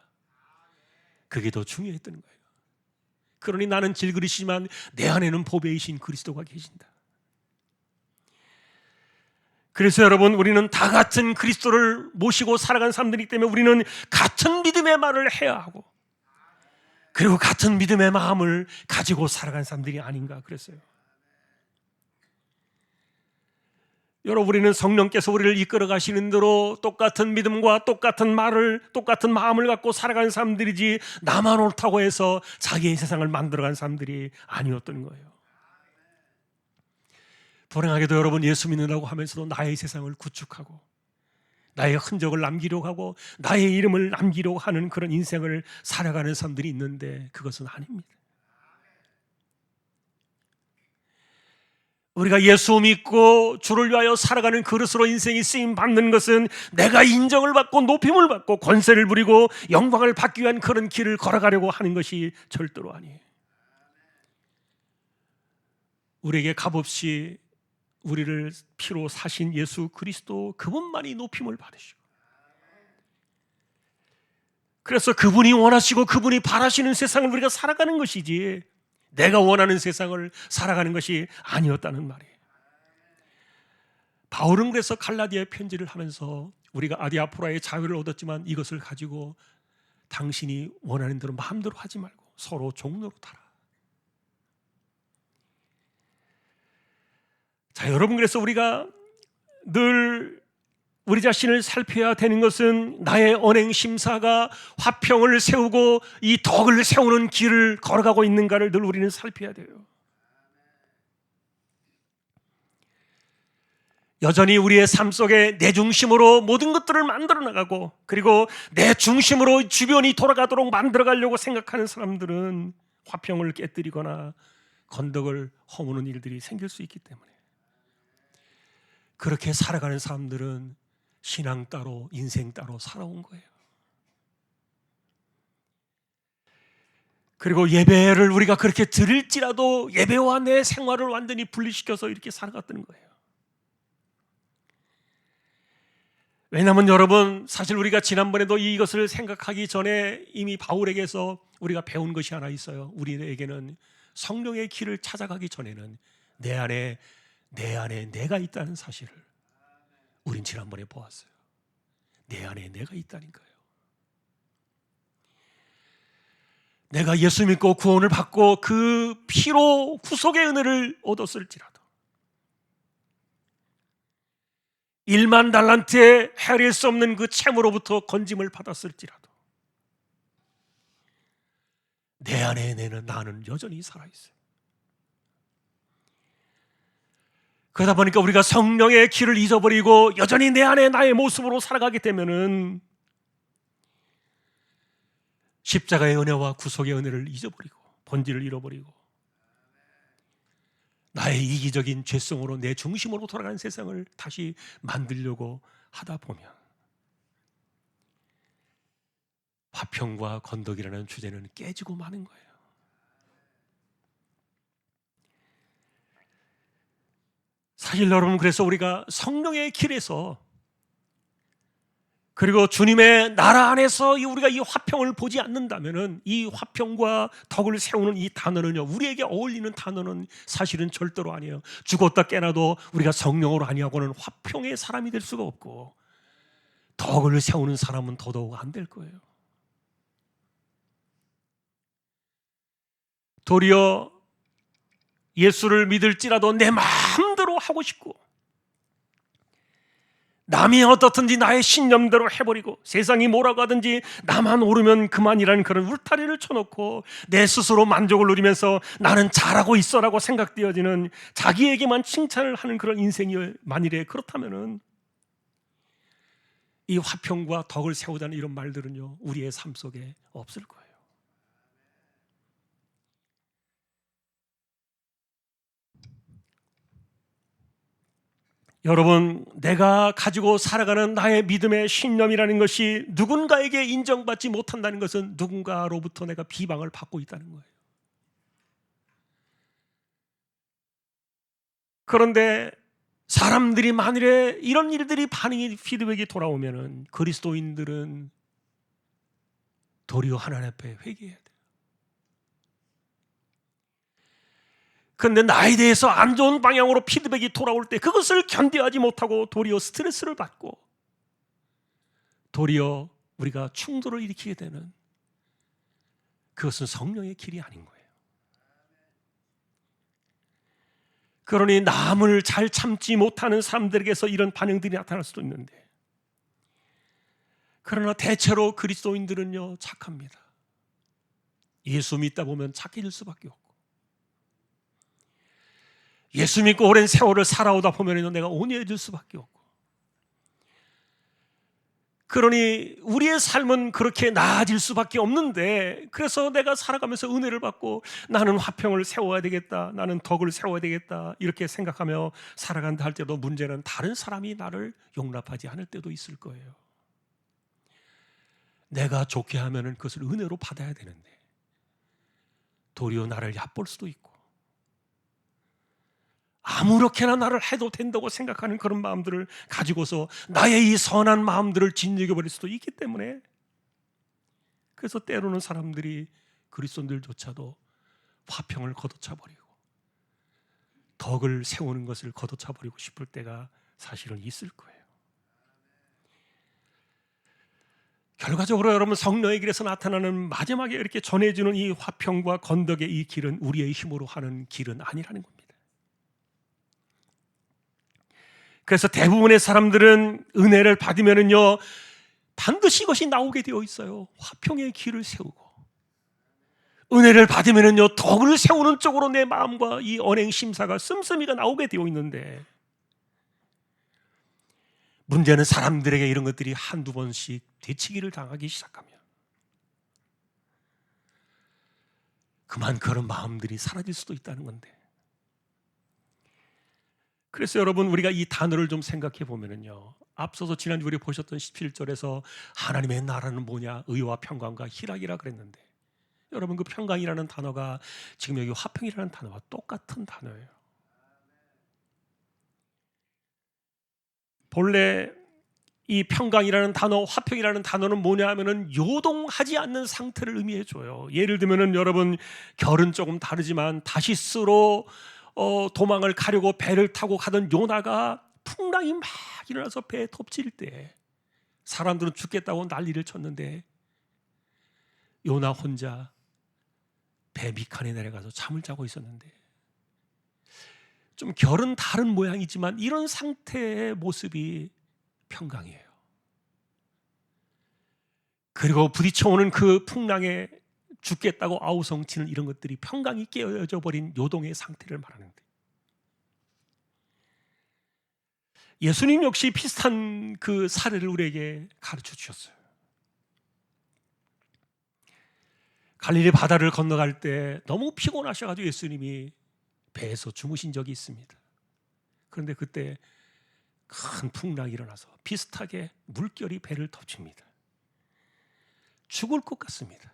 그게 더 중요했던 거예요. 그러니 나는 질그릇이지만 내 안에는 보배이신 그리스도가 계신다. 그래서 여러분, 우리는 다 같은 그리스도를 모시고 살아간 사람들이기 때문에 우리는 같은 믿음의 말을 해야 하고, 그리고 같은 믿음의 마음을 가지고 살아간 사람들이 아닌가 그랬어요. 여러분, 우리는 성령께서 우리를 이끌어 가시는 대로 똑같은 믿음과 똑같은 말을, 똑같은 마음을 갖고 살아가는 사람들이지, 나만 옳다고 해서 자기의 세상을 만들어간 사람들이 아니었던 거예요. 불행하게도 여러분, 예수 믿는다고 하면서도 나의 세상을 구축하고 나의 흔적을 남기려고 하고 나의 이름을 남기려고 하는 그런 인생을 살아가는 사람들이 있는데, 그것은 아닙니다. 우리가 예수 믿고 주를 위하여 살아가는 그릇으로 인생이 쓰임 받는 것은 내가 인정을 받고 높임을 받고 권세를 부리고 영광을 받기 위한 그런 길을 걸어가려고 하는 것이 절대로 아니에요. 우리에게 값없이 우리를 피로 사신 예수 그리스도, 그분만이 높임을 받으시고, 그래서 그분이 원하시고 그분이 바라시는 세상을 우리가 살아가는 것이지 내가 원하는 세상을 살아가는 것이 아니었다는 말이에요. 바울은 그래서 갈라디아 편지를 하면서 우리가 아디아포라의 자유를 얻었지만 이것을 가지고 당신이 원하는 대로 마음대로 하지 말고 서로 종로로 타라. 자, 여러분, 그래서 우리가 늘 우리 자신을 살펴야 되는 것은 나의 언행 심사가 화평을 세우고 이 덕을 세우는 길을 걸어가고 있는가를 늘 우리는 살펴야 돼요. 여전히 우리의 삶 속에 내 중심으로 모든 것들을 만들어 나가고, 그리고 내 중심으로 주변이 돌아가도록 만들어 가려고 생각하는 사람들은 화평을 깨뜨리거나 건덕을 허무는 일들이 생길 수 있기 때문에, 그렇게 살아가는 사람들은 신앙 따로 인생 따로 살아온 거예요. 그리고 예배를 우리가 그렇게 드릴지라도 예배와 내 생활을 완전히 분리시켜서 이렇게 살아갔다는 거예요. 왜냐하면 여러분, 사실 우리가 지난번에도 이것을 생각하기 전에 이미 바울에게서 우리가 배운 것이 하나 있어요. 우리에게는 성령의 길을 찾아가기 전에는 내 안에 내가 있다는 사실을 우린 지난번에 보았어요. 내 안에 내가 있다는 거예요. 내가 예수 믿고 구원을 받고 그 피로 구속의 은혜를 얻었을지라도 1만 달란트에 헤아릴 수 없는 그 채무로부터 건짐을 받았을지라도 내 안에 나는 여전히 살아있어요. 그러다 보니까 우리가 성령의 길을 잊어버리고 여전히 내 안에 나의 모습으로 살아가게 되면은 십자가의 은혜와 구속의 은혜를 잊어버리고 본질을 잃어버리고 나의 이기적인 죄성으로 내 중심으로 돌아가는 세상을 다시 만들려고 하다 보면 화평과 건덕이라는 주제는 깨지고 마는 거예요. 사실 여러분, 그래서 우리가 성령의 길에서 그리고 주님의 나라 안에서 우리가 이 화평을 보지 않는다면은 이 화평과 덕을 세우는 이 단어는요, 우리에게 어울리는 단어는 사실은 절대로 아니에요. 죽었다 깨나도 우리가 성령으로 아니하고는 화평의 사람이 될 수가 없고 덕을 세우는 사람은 더더욱 안 될 거예요. 도리어 예수를 믿을지라도 내 마음대로 하고 싶고 남이 어떻든지 나의 신념대로 해버리고 세상이 뭐라고 하든지 나만 오르면 그만이라는 그런 울타리를 쳐놓고 내 스스로 만족을 누리면서 나는 잘하고 있어라고 생각되어지는 자기에게만 칭찬을 하는 그런 인생이 만일에 그렇다면은 이 화평과 덕을 세우자는 이런 말들은요, 우리의 삶 속에 없을 거예요. 여러분, 내가 가지고 살아가는 나의 믿음의 신념이라는 것이 누군가에게 인정받지 못한다는 것은 누군가로부터 내가 비방을 받고 있다는 거예요. 그런데 사람들이 만일에 이런 일들이 피드백이 돌아오면은 그리스도인들은 도리어 하나님 앞에 회개해야 돼요. 그런데 나에 대해서 안 좋은 방향으로 피드백이 돌아올 때 그것을 견뎌하지 못하고 도리어 스트레스를 받고 도리어 우리가 충돌을 일으키게 되는, 그것은 성령의 길이 아닌 거예요. 그러니 남을 잘 참지 못하는 사람들에게서 이런 반응들이 나타날 수도 있는데, 그러나 대체로 그리스도인들은요, 착합니다. 예수 믿다 보면 착해질 수밖에 없고, 예수 믿고 오랜 세월을 살아오다 보면 내가 온유해질 수밖에 없고, 그러니 우리의 삶은 그렇게 나아질 수밖에 없는데, 그래서 내가 살아가면서 은혜를 받고 나는 화평을 세워야 되겠다, 나는 덕을 세워야 되겠다 이렇게 생각하며 살아간다 할 때도 문제는 다른 사람이 나를 용납하지 않을 때도 있을 거예요. 내가 좋게 하면은 그것을 은혜로 받아야 되는데 도리어 나를 얕볼 수도 있고 아무렇게나 나를 해도 된다고 생각하는 그런 마음들을 가지고서 나의 이 선한 마음들을 짓이겨버릴 수도 있기 때문에, 그래서 때로는 사람들이 그리스도인들조차도 화평을 걷어차버리고 덕을 세우는 것을 걷어차버리고 싶을 때가 사실은 있을 거예요. 결과적으로 여러분, 성령의 길에서 나타나는 마지막에 이렇게 전해지는 이 화평과 건덕의 이 길은 우리의 힘으로 하는 길은 아니라는 겁니다. 그래서 대부분의 사람들은 은혜를 받으면은요, 반드시 이것이 나오게 되어 있어요. 화평의 길을 세우고, 은혜를 받으면은요, 덕을 세우는 쪽으로 내 마음과 이 언행 심사가 씀씀이가 나오게 되어 있는데, 문제는 사람들에게 이런 것들이 한두 번씩 되치기를 당하기 시작하면 그만 그런 마음들이 사라질 수도 있다는 건데, 그래서 여러분, 우리가 이 단어를 좀 생각해 보면은요, 앞서서 지난주 우리 보셨던 17절에서 하나님의 나라는 뭐냐, 의와 평강과 희락이라 그랬는데, 여러분, 그 평강이라는 단어가 지금 여기 화평이라는 단어와 똑같은 단어예요. 본래 이 평강이라는 단어, 화평이라는 단어는 뭐냐 하면은 요동하지 않는 상태를 의미해 줘요. 예를 들면은 여러분, 결은 조금 다르지만 다시스로 도망을 가려고 배를 타고 가던 요나가 풍랑이 막 일어나서 배에 덮칠 때 사람들은 죽겠다고 난리를 쳤는데 요나 혼자 배 밑칸에 내려가서 잠을 자고 있었는데, 좀 결은 다른 모양이지만 이런 상태의 모습이 평강이에요. 그리고 부딪혀오는 그 풍랑에 죽겠다고 아우성치는 이런 것들이 평강이 깨어져 버린 요동의 상태를 말하는데, 예수님 역시 비슷한 그 사례를 우리에게 가르쳐 주셨어요. 갈릴리 바다를 건너갈 때 너무 피곤하셔가지고 예수님이 배에서 주무신 적이 있습니다. 그런데 그때 큰 풍랑이 일어나서 비슷하게 물결이 배를 덮칩니다. 죽을 것 같습니다.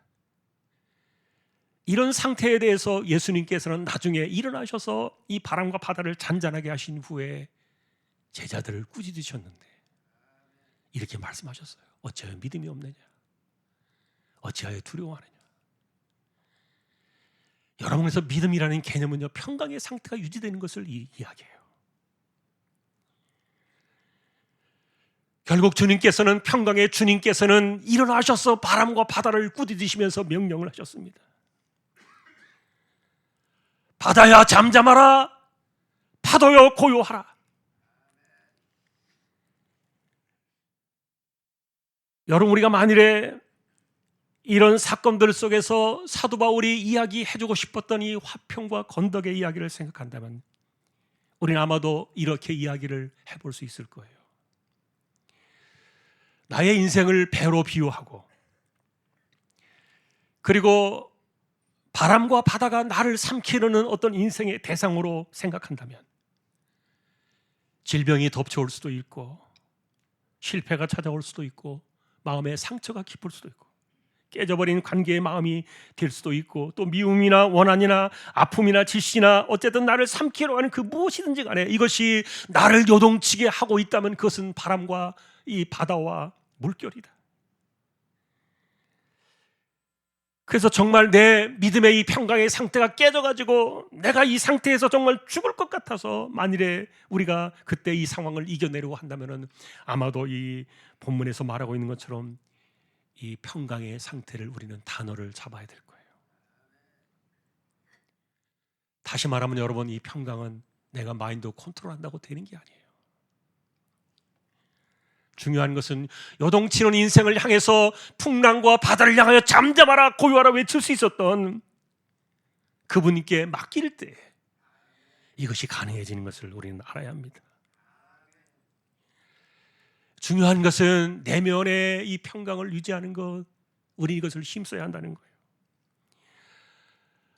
이런 상태에 대해서 예수님께서는 나중에 일어나셔서 이 바람과 바다를 잔잔하게 하신 후에 제자들을 꾸짖으셨는데 이렇게 말씀하셨어요. 어찌하여 믿음이 없느냐? 어찌하여 두려워하느냐? 여러분에서 믿음이라는 개념은요, 평강의 상태가 유지되는 것을 이야기해요. 결국 주님께서는, 평강의 주님께서는 일어나셔서 바람과 바다를 꾸짖으시면서 명령을 하셨습니다. 바다야 잠잠하라, 파도여 고요하라. 여러분, 우리가 만일에 이런 사건들 속에서 사도 바울이 이야기해주고 싶었던 이 화평과 건덕의 이야기를 생각한다면 우리는 아마도 이렇게 이야기를 해볼 수 있을 거예요. 나의 인생을 배로 비유하고, 그리고 바람과 바다가 나를 삼키려는 어떤 인생의 대상으로 생각한다면 질병이 덮쳐올 수도 있고, 실패가 찾아올 수도 있고, 마음의 상처가 깊을 수도 있고, 깨져버린 관계의 마음이 될 수도 있고, 또 미움이나 원한이나 아픔이나 질시나 어쨌든 나를 삼키려 하는 그 무엇이든지 간에 이것이 나를 요동치게 하고 있다면 그것은 바람과 이 바다와 물결이다. 그래서 정말 내 믿음의 이 평강의 상태가 깨져가지고 내가 이 상태에서 정말 죽을 것 같아서 만일에 우리가 그때 이 상황을 이겨내려고 한다면 아마도 이 본문에서 말하고 있는 것처럼 이 평강의 상태를 우리는 단어를 잡아야 될 거예요. 다시 말하면 여러분, 이 평강은 내가 마인드 컨트롤한다고 되는 게 아니에요. 중요한 것은 요동치는 인생을 향해서 풍랑과 바다를 향하여 잠잠하라 고요하라 외칠 수 있었던 그분께 맡길 때 이것이 가능해지는 것을 우리는 알아야 합니다. 중요한 것은 내면의 이 평강을 유지하는 것, 우리 이것을 힘써야 한다는 거예요.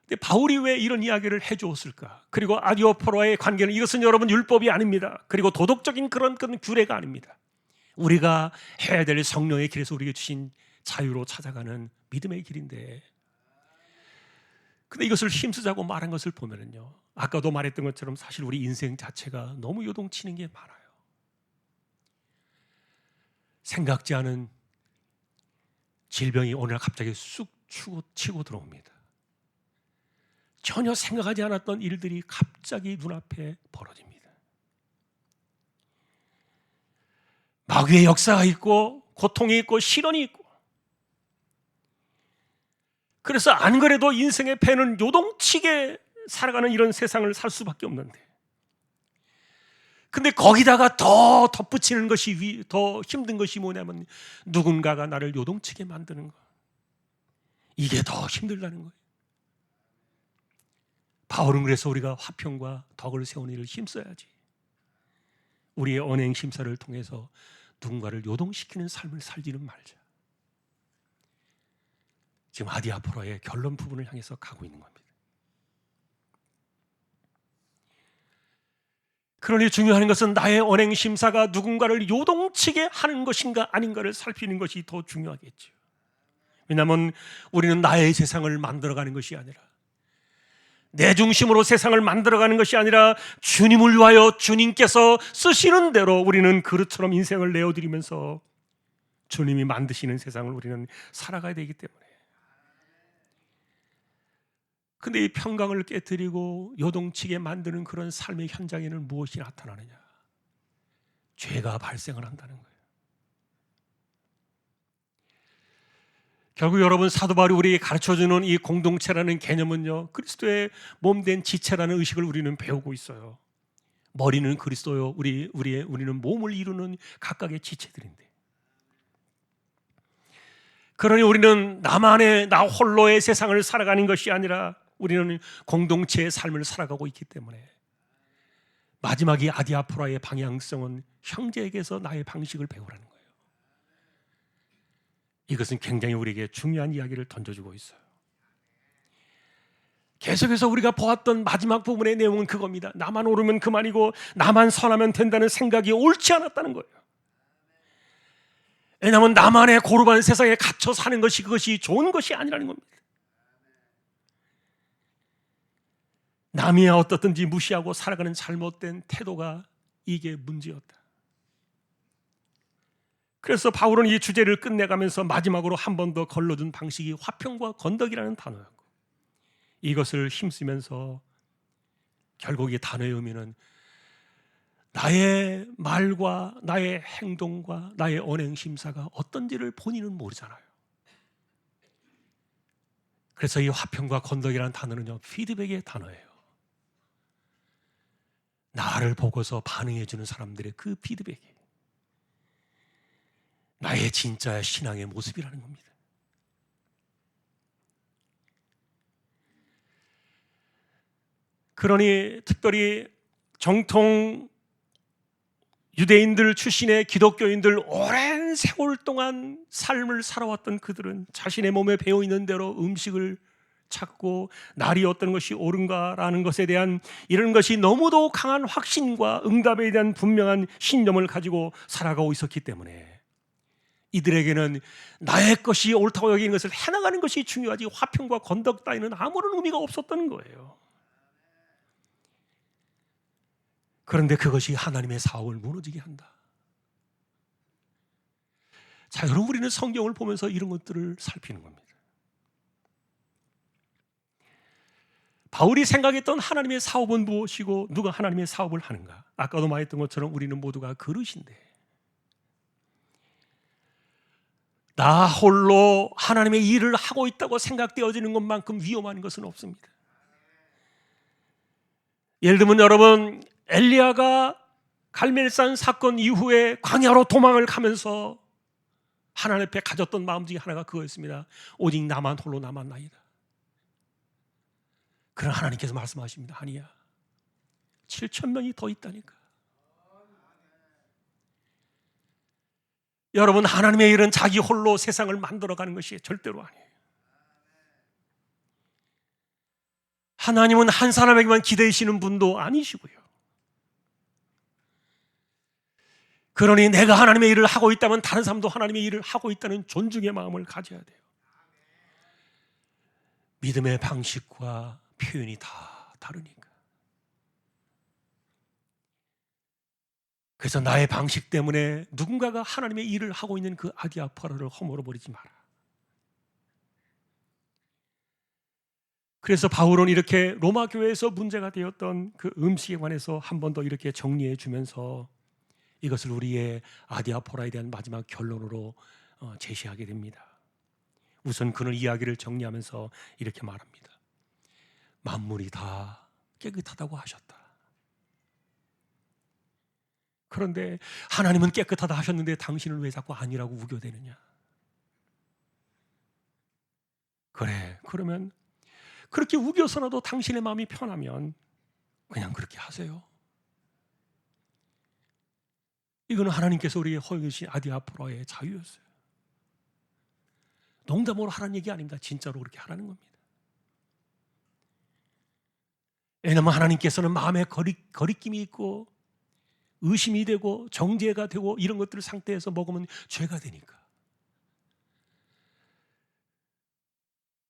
근데 바울이 왜 이런 이야기를 해주었을까? 그리고 아디오포로와의 관계는, 이것은 여러분 율법이 아닙니다. 그리고 도덕적인 그런 규례가 아닙니다. 우리가 해야 될 성령의 길에서 우리에게 주신 자유로 찾아가는 믿음의 길인데, 근데 이것을 힘쓰자고 말한 것을 보면은요, 아까도 말했던 것처럼 사실 우리 인생 자체가 너무 요동치는 게 많아요. 생각지 않은 질병이 어느 날 갑자기 쑥 치고 들어옵니다. 전혀 생각하지 않았던 일들이 갑자기 눈앞에 벌어집니다. 마귀의 역사가 있고 고통이 있고 시련이 있고, 그래서 안 그래도 인생의 배는 요동치게 살아가는 이런 세상을 살 수밖에 없는데, 근데 거기다가 더 덧붙이는 것이, 더 힘든 것이 뭐냐면 누군가가 나를 요동치게 만드는 것, 이게 더 힘들다는 거예요. 바울은 그래서 우리가 화평과 덕을 세우는 일을 힘써야지, 우리의 언행 심사를 통해서 누군가를 요동시키는 삶을 살지는 말자. 지금 아디아포로의 결론 부분을 향해서 가고 있는 겁니다. 그러니 중요한 것은 나의 언행 심사가 누군가를 요동치게 하는 것인가 아닌가를 살피는 것이 더 중요하겠죠. 왜냐하면 우리는 나의 세상을 만들어가는 것이 아니라, 내 중심으로 세상을 만들어가는 것이 아니라 주님을 위하여 주님께서 쓰시는 대로 우리는 그릇처럼 인생을 내어드리면서 주님이 만드시는 세상을 우리는 살아가야 되기 때문에. 근데 이 평강을 깨뜨리고 요동치게 만드는 그런 삶의 현장에는 무엇이 나타나느냐? 죄가 발생을 한다는 거예요. 결국 여러분, 사도 바울이 우리에게 가르쳐주는 이 공동체라는 개념은요, 그리스도의 몸된 지체라는 의식을 우리는 배우고 있어요. 머리는 그리스도요, 우리는 몸을 이루는 각각의 지체들인데, 그러니 우리는 나만의, 나 홀로의 세상을 살아가는 것이 아니라 우리는 공동체의 삶을 살아가고 있기 때문에 마지막이 아디아포라의 방향성은 형제에게서 나의 방식을 배우라는 거예요. 이것은 굉장히 우리에게 중요한 이야기를 던져주고 있어요. 계속해서 우리가 보았던 마지막 부분의 내용은 그겁니다. 나만 옳으면 그만이고 나만 선하면 된다는 생각이 옳지 않았다는 거예요. 왜냐하면 나만의 고루한 세상에 갇혀 사는 것이 그것이 좋은 것이 아니라는 겁니다. 남이야 어떻든지 무시하고 살아가는 잘못된 태도가 이게 문제였다. 그래서 바울은 이 주제를 끝내가면서 마지막으로 한 번 더 걸러준 방식이 화평과 건덕이라는 단어였고, 이것을 힘쓰면서 결국 이 단어의 의미는 나의 말과 나의 행동과 나의 언행심사가 어떤지를 본인은 모르잖아요. 그래서 이 화평과 건덕이라는 단어는요, 피드백의 단어예요. 나를 보고서 반응해주는 사람들의 그 피드백이 나의 진짜 신앙의 모습이라는 겁니다. 그러니 특별히 정통 유대인들 출신의 기독교인들, 오랜 세월 동안 삶을 살아왔던 그들은 자신의 몸에 배어있는 대로 음식을 찾고 날이 어떤 것이 옳은가라는 것에 대한 이런 것이 너무도 강한 확신과 응답에 대한 분명한 신념을 가지고 살아가고 있었기 때문에 이들에게는 나의 것이 옳다고 여기는 것을 해나가는 것이 중요하지 화평과 건덕 따위는 아무런 의미가 없었던 거예요. 그런데 그것이 하나님의 사업을 무너지게 한다. 자, 여러분, 우리는 성경을 보면서 이런 것들을 살피는 겁니다. 바울이 생각했던 하나님의 사업은 무엇이고 누가 하나님의 사업을 하는가? 아까도 말했던 것처럼 우리는 모두가 그릇인데, 나 홀로 하나님의 일을 하고 있다고 생각되어지는 것만큼 위험한 것은 없습니다. 예를 들면 여러분, 엘리야가 갈멜산 사건 이후에 광야로 도망을 가면서 하나님 앞에 가졌던 마음 중에 하나가 그거였습니다. 오직 나만 홀로 남았나이다. 그러나 하나님께서 말씀하십니다. 아니야, 7,000명이 더 있다니까. 여러분, 하나님의 일은 자기 홀로 세상을 만들어가는 것이 절대로 아니에요. 하나님은 한 사람에게만 기대시는 분도 아니시고요. 그러니 내가 하나님의 일을 하고 있다면 다른 사람도 하나님의 일을 하고 있다는 존중의 마음을 가져야 돼요. 믿음의 방식과 표현이 다 다르니까. 그래서 나의 방식 때문에 누군가가 하나님의 일을 하고 있는 그 아디아포라를 허물어 버리지 마라. 그래서 바울은 이렇게 로마 교회에서 문제가 되었던 그 음식에 관해서 한 번 더 이렇게 정리해 주면서 이것을 우리의 아디아포라에 대한 마지막 결론으로 제시하게 됩니다. 우선 그는 이야기를 정리하면서 이렇게 말합니다. 만물이 다 깨끗하다고 하셨다. 그런데 하나님은 깨끗하다 하셨는데 당신은 왜 자꾸 아니라고 우겨대느냐? 그래, 그러면 그렇게 우겨서라도 당신의 마음이 편하면 그냥 그렇게 하세요. 이거는 하나님께서 우리에게 허용해주신 아디아포라의 자유였어요. 농담으로 하라는 얘기 아닙니다. 진짜로 그렇게 하라는 겁니다. 왜냐하면 하나님께서는 마음에 거리낌이 있고 의심이 되고 정죄가 되고 이런 것들을 상태에서 먹으면 죄가 되니까.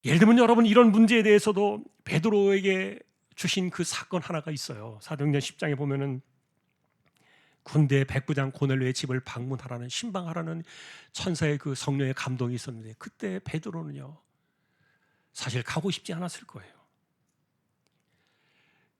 예를 들면 여러분 이런 문제에 대해서도 베드로에게 주신 그 사건 하나가 있어요. 사도행전 10장에 보면은 군대 백부장 고넬료의 집을 방문하라는 신방하라는 천사의 그 성령의 감동이 있었는데 그때 베드로는요 사실 가고 싶지 않았을 거예요.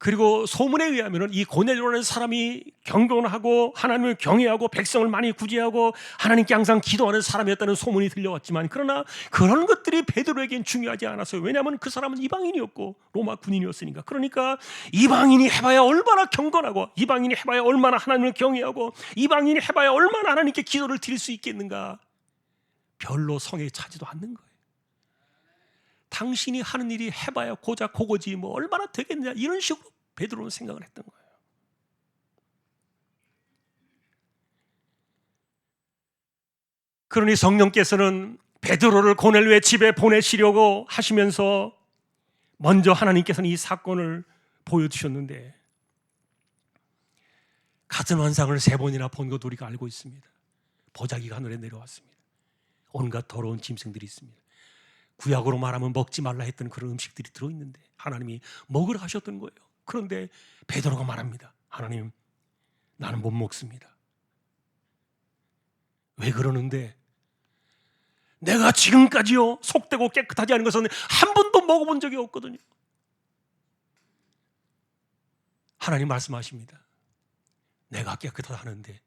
그리고 소문에 의하면 이 고넬료라는 사람이 경건하고 하나님을 경외하고 백성을 많이 구제하고 하나님께 항상 기도하는 사람이었다는 소문이 들려왔지만 그러나 그런 것들이 베드로에겐 중요하지 않았어요. 왜냐하면 그 사람은 이방인이었고 로마 군인이었으니까. 그러니까 이방인이 해봐야 얼마나 경건하고 이방인이 해봐야 얼마나 하나님을 경외하고 이방인이 해봐야 얼마나 하나님께 기도를 드릴 수 있겠는가, 별로 성에 차지도 않는 거예요. 당신이 하는 일이 해봐야 고작 그거지 뭐 얼마나 되겠냐, 이런 식으로 베드로는 생각을 했던 거예요. 그러니 성령께서는 베드로를 고넬료의 집에 보내시려고 하시면서 먼저 하나님께서는 이 사건을 보여주셨는데 같은 환상을 3번이나 본 것 우리가 알고 있습니다. 보자기가 하늘에 내려왔습니다. 온갖 더러운 짐승들이 있습니다. 구약으로 말하면 먹지 말라 했던 그런 음식들이 들어있는데 하나님이 먹으라 하셨던 거예요. 그런데 베드로가 말합니다. 하나님, 나는 못 먹습니다. 왜 그러는데? 내가 지금까지요 속되고 깨끗하지 않은 것은 한 번도 먹어본 적이 없거든요. 하나님 말씀하십니다. 내가 깨끗하다 하는데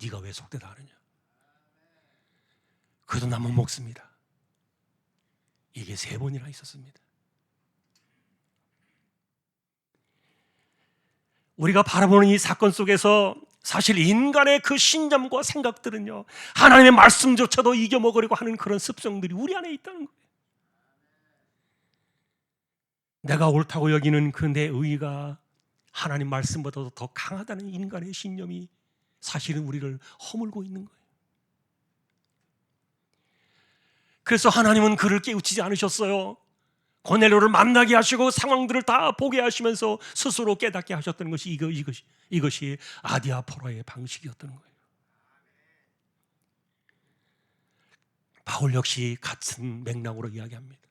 네가 왜 속되다 하느냐? 그래도 난 못 먹습니다. 이게 3번이나 있었습니다. 우리가 바라보는 이 사건 속에서 사실 인간의 그 신념과 생각들은요 하나님의 말씀조차도 이겨먹으려고 하는 그런 습성들이 우리 안에 있다는 거예요. 내가 옳다고 여기는 그 내 의의가 하나님 말씀보다도 더 강하다는 인간의 신념이 사실은 우리를 허물고 있는 거예요. 그래서 하나님은 그를 깨우치지 않으셨어요. 고넬료를 만나게 하시고 상황들을 다 보게 하시면서 스스로 깨닫게 하셨던 것이 이것이 아디아포라의 방식이었던 거예요. 바울 역시 같은 맥락으로 이야기합니다.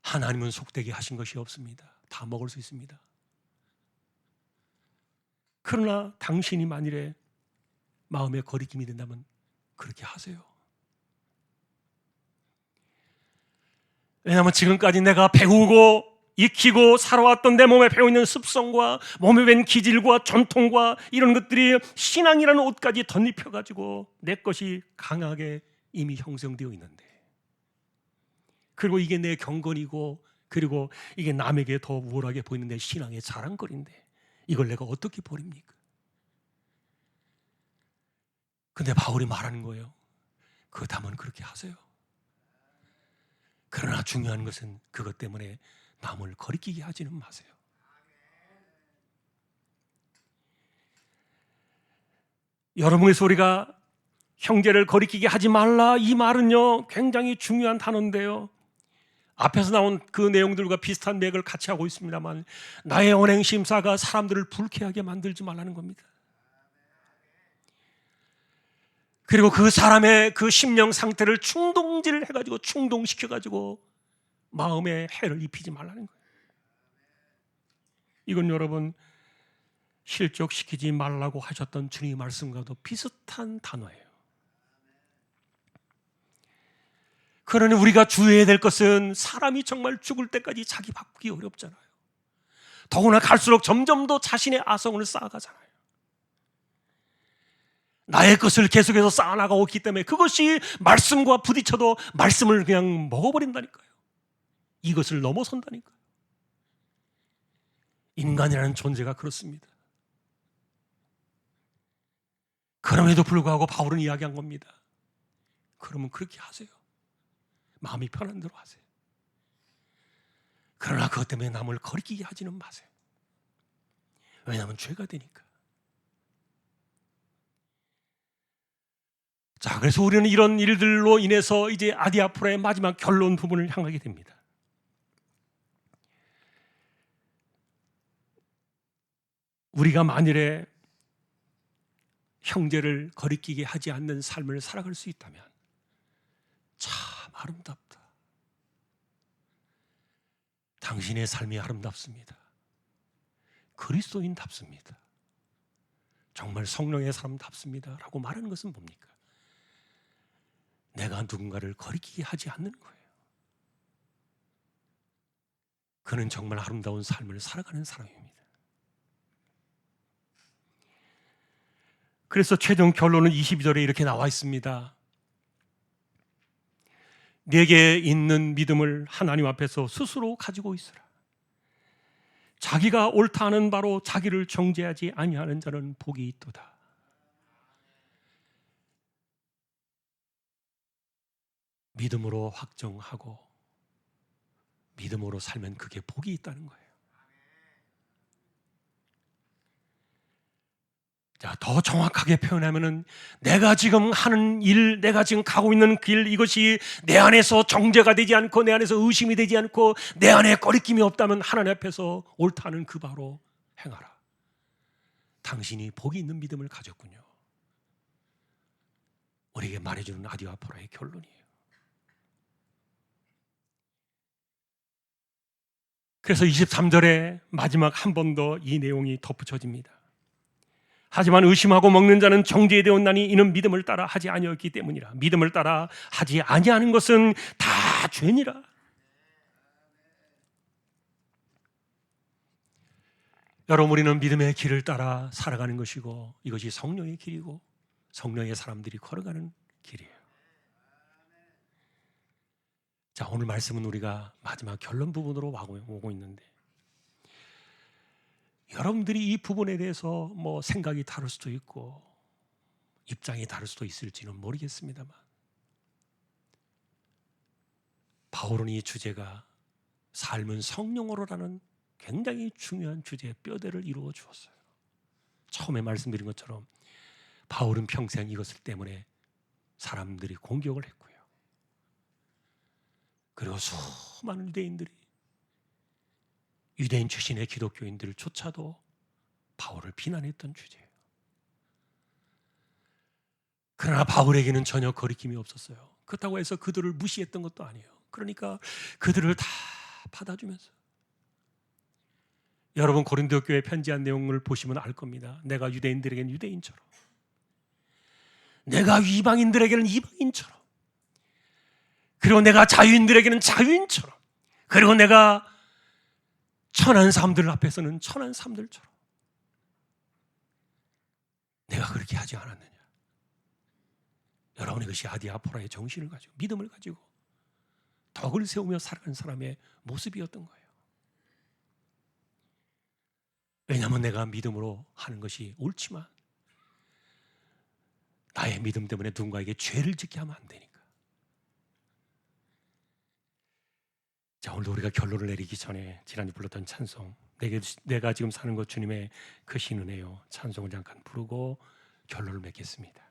하나님은 속되게 하신 것이 없습니다. 다 먹을 수 있습니다. 그러나 당신이 만일에 마음에 거리낌이 된다면 그렇게 하세요. 왜냐하면 지금까지 내가 배우고 익히고 살아왔던 내 몸에 배어있는 습성과 몸에 밴 기질과 전통과 이런 것들이 신앙이라는 옷까지 덧입혀가지고 내 것이 강하게 이미 형성되어 있는데, 그리고 이게 내 경건이고 그리고 이게 남에게 더 우월하게 보이는 내 신앙의 자랑거리인데 이걸 내가 어떻게 버립니까? 근데 바울이 말하는 거예요. 그렇다면 그렇게 하세요. 그러나 중요한 것은 그것 때문에 남을 거리끼게 하지는 마세요. 여러분에서 우리가 형제를 거리끼게 하지 말라, 이 말은요 굉장히 중요한 단어인데요, 앞에서 나온 그 내용들과 비슷한 맥을 같이 하고 있습니다만 나의 언행심사가 사람들을 불쾌하게 만들지 말라는 겁니다. 그리고 그 사람의 그 심령 상태를 충동질을 해가지고 충동시켜가지고 마음에 해를 입히지 말라는 거예요. 이건 여러분 실족시키지 말라고 하셨던 주님의 말씀과도 비슷한 단어예요. 그러니 우리가 주의해야 될 것은 사람이 정말 죽을 때까지 자기 바꾸기 어렵잖아요. 더구나 갈수록 점점 더 자신의 아성을 쌓아가잖아요. 나의 것을 계속해서 쌓아나가고 있기 때문에 그것이 말씀과 부딪혀도 말씀을 그냥 먹어버린다니까요. 이것을 넘어선다니까요. 인간이라는 존재가 그렇습니다. 그럼에도 불구하고 바울은 이야기한 겁니다. 그러면 그렇게 하세요. 마음이 편한 대로 하세요. 그러나 그것 때문에 남을 거리끼게 하지는 마세요. 왜냐하면 죄가 되니까. 자, 그래서 우리는 이런 일들로 인해서 이제 아디아포라의 마지막 결론 부분을 향하게 됩니다. 우리가 만일에 형제를 거리끼게 하지 않는 삶을 살아갈 수 있다면 참 아름답다, 당신의 삶이 아름답습니다. 그리스도인답습니다. 정말 성령의 사람답습니다 라고 말하는 것은 뭡니까? 내가 누군가를 거리끼게 하지 않는 거예요. 그는 정말 아름다운 삶을 살아가는 사람입니다. 그래서 최종 결론은 22절에 이렇게 나와 있습니다. 내게 있는 믿음을 하나님 앞에서 스스로 가지고 있으라. 자기가 옳다 하는 바로 자기를 정죄하지 아니하는 자는 복이 있도다. 믿음으로 확정하고 믿음으로 살면 그게 복이 있다는 거예요. 자, 더 정확하게 표현하면은 내가 지금 하는 일, 내가 지금 가고 있는 길, 이것이 내 안에서 정죄가 되지 않고 내 안에서 의심이 되지 않고 내 안에 꺼리낌이 없다면 하나님 앞에서 옳다는 그 바로 행하라. 당신이 복이 있는 믿음을 가졌군요. 우리에게 말해주는 아디아포라의 결론이에요. 그래서 23절에 마지막 한 번 더 이 내용이 덧붙여집니다. 하지만 의심하고 먹는 자는 정죄되었나니 이는 믿음을 따라 하지 아니었기 때문이라. 믿음을 따라 하지 아니하는 것은 다 죄니라. 여러분, 우리는 믿음의 길을 따라 살아가는 것이고 이것이 성령의 길이고 성령의 사람들이 걸어가는 길이에요. 자, 오늘 말씀은 우리가 마지막 결론 부분으로 오고 있는데, 여러분들이 이 부분에 대해서 뭐 생각이 다를 수도 있고 입장이 다를 수도 있을지는 모르겠습니다만, 바울은 이 주제가 삶은 성령으로라는 굉장히 중요한 주제의 뼈대를 이루어 주었어요. 처음에 말씀드린 것처럼 바울은 평생 이것을 때문에 사람들이 공격을 했고요. 그리고 수많은 유대인 출신의 기독교인들조차도 바울을 비난했던 주제예요. 그러나 바울에게는 전혀 거리낌이 없었어요. 그렇다고 해서 그들을 무시했던 것도 아니에요. 그러니까 그들을 다 받아주면서, 여러분 고린도 교회에 편지한 내용을 보시면 알 겁니다. 내가 유대인들에게는 유대인처럼, 내가 이방인들에게는 이방인처럼, 그리고 내가 자유인들에게는 자유인처럼, 그리고 내가 천한 사람들 앞에서는 천한 사람들처럼 내가 그렇게 하지 않았느냐. 여러분, 이것이 아디아포라의 정신을 가지고 믿음을 가지고 덕을 세우며 살아가는 사람의 모습이었던 거예요. 왜냐하면 내가 믿음으로 하는 것이 옳지만 나의 믿음 때문에 누군가에게 죄를 짓게 하면 안 되니까. 자, 오늘도 우리가 결론을 내리기 전에 지난주 불렀던 찬송, 내가 지금 사는 것 주님의 크신 은혜요, 찬송을 잠깐 부르고 결론을 맺겠습니다.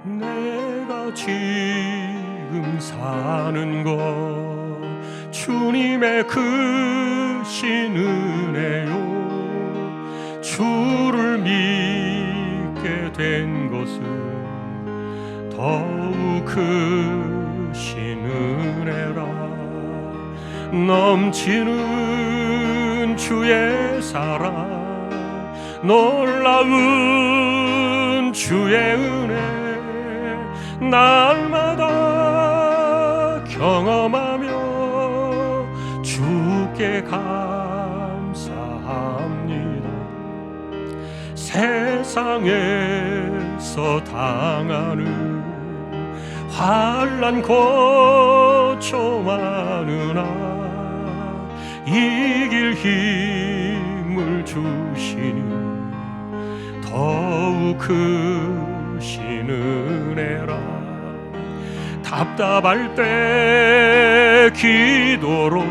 내가 지금 사는 것 주님의 크신 은혜요, 주를 믿게 된 것은 더욱 크신 은혜라. 넘치는 주의 사랑, 놀라운 주의 은혜, 날마다 경험하며 주께 감사합니다. 세상에서 당하는 환난 고초많으나 이길 힘을 주시는 더욱 크신 은혜라. 답답할 때 기도로,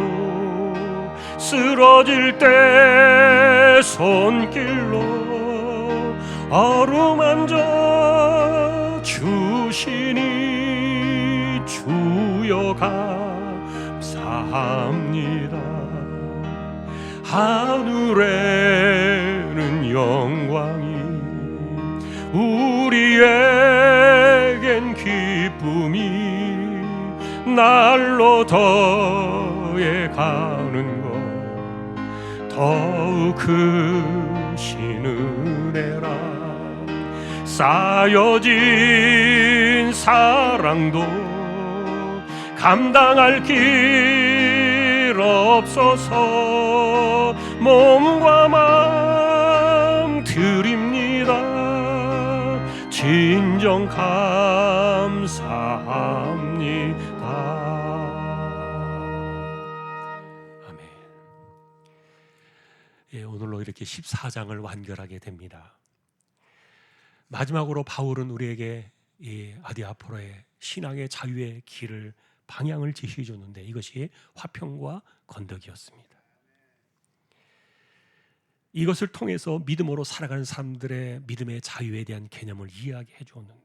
쓰러질 때 손길로 어루만져 주시니 주여 감사합니다. 하늘에는 영광이 우리에겐 기쁨이 날로 더해가는 것 더욱 크신 은혜라 쌓여진 사랑도 감당할 길 없어서 몸과 마음 드립니다. 진정 감사합니다. 아멘. 예, 오늘로 이렇게 14장을 완결하게 됩니다. 마지막으로 바울은 우리에게 이 아디아포로의 신앙의 자유의 길을 방향을 제시해 줬는데 이것이 화평과 건덕이었습니다. 이것을 통해서 믿음으로 살아가는 사람들의 믿음의 자유에 대한 개념을 이야기해 주었는데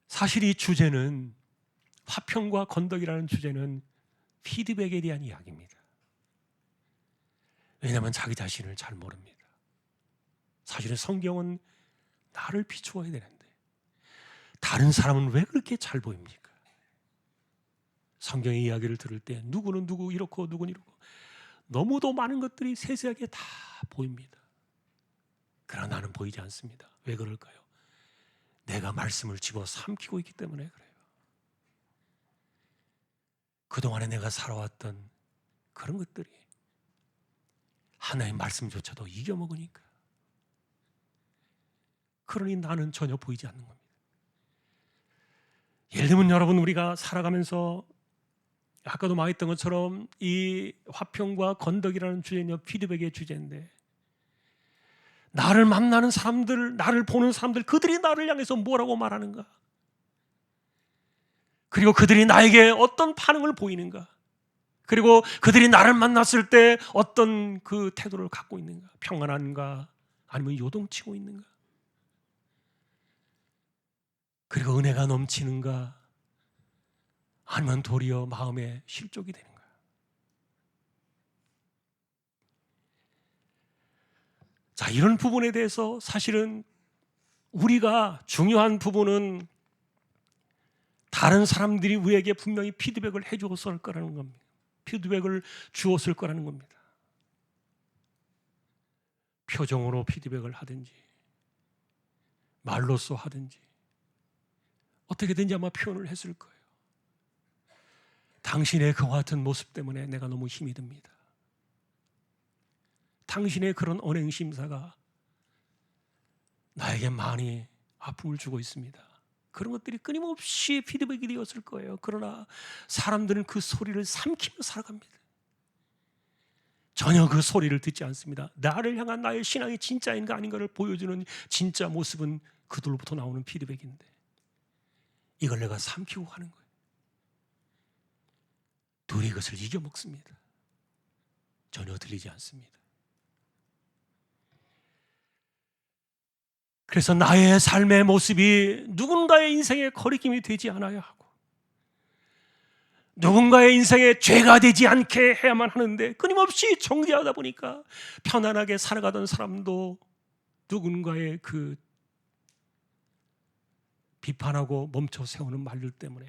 사실 이 주제는 화평과 건덕이라는 주제는 피드백에 대한 이야기입니다. 왜냐하면 자기 자신을 잘 모릅니다. 사실은 성경은 나를 비추어야 되는데 다른 사람은 왜 그렇게 잘 보입니까? 성경의 이야기를 들을 때 누구는 누구 이렇고 누구는 이렇고 너무도 많은 것들이 세세하게 다 보입니다. 그러나 나는 보이지 않습니다. 왜 그럴까요? 내가 말씀을 집어 삼키고 있기 때문에 그래요. 그동안에 내가 살아왔던 그런 것들이 하나의 말씀조차도 이겨먹으니까 그러니 나는 전혀 보이지 않는 겁니다. 예를 들면 여러분 우리가 살아가면서 아까도 말했던 것처럼 이 화평과 건덕이라는 주제는 피드백의 주제인데 나를 만나는 사람들, 나를 보는 사람들 그들이 나를 향해서 뭐라고 말하는가? 그리고 그들이 나에게 어떤 반응을 보이는가? 그리고 그들이 나를 만났을 때 어떤 그 태도를 갖고 있는가? 평안한가? 아니면 요동치고 있는가? 그리고 은혜가 넘치는가? 아니면 도리어 마음에 실족이 되는가? 자, 이런 부분에 대해서 사실은 우리가 중요한 부분은 다른 사람들이 우리에게 분명히 피드백을 해주었을 거라는 겁니다. 피드백을 주었을 거라는 겁니다. 표정으로 피드백을 하든지 말로써 하든지 어떻게든지 아마 표현을 했을 거예요. 당신의 그와 같은 모습 때문에 내가 너무 힘이 듭니다. 당신의 그런 언행심사가 나에게 많이 아픔을 주고 있습니다. 그런 것들이 끊임없이 피드백이 되었을 거예요. 그러나 사람들은 그 소리를 삼키며 살아갑니다. 전혀 그 소리를 듣지 않습니다. 나를 향한 나의 신앙이 진짜인가 아닌가를 보여주는 진짜 모습은 그들로부터 나오는 피드백인데 이걸 내가 삼키고 가는 거예요. 둘이 이것을 이겨먹습니다. 전혀 들리지 않습니다. 그래서 나의 삶의 모습이 누군가의 인생에 거리낌이 되지 않아야 하고 누군가의 인생에 죄가 되지 않게 해야만 하는데 끊임없이 정죄하다 보니까 편안하게 살아가던 사람도 누군가의 그 비판하고 멈춰 세우는 말들 때문에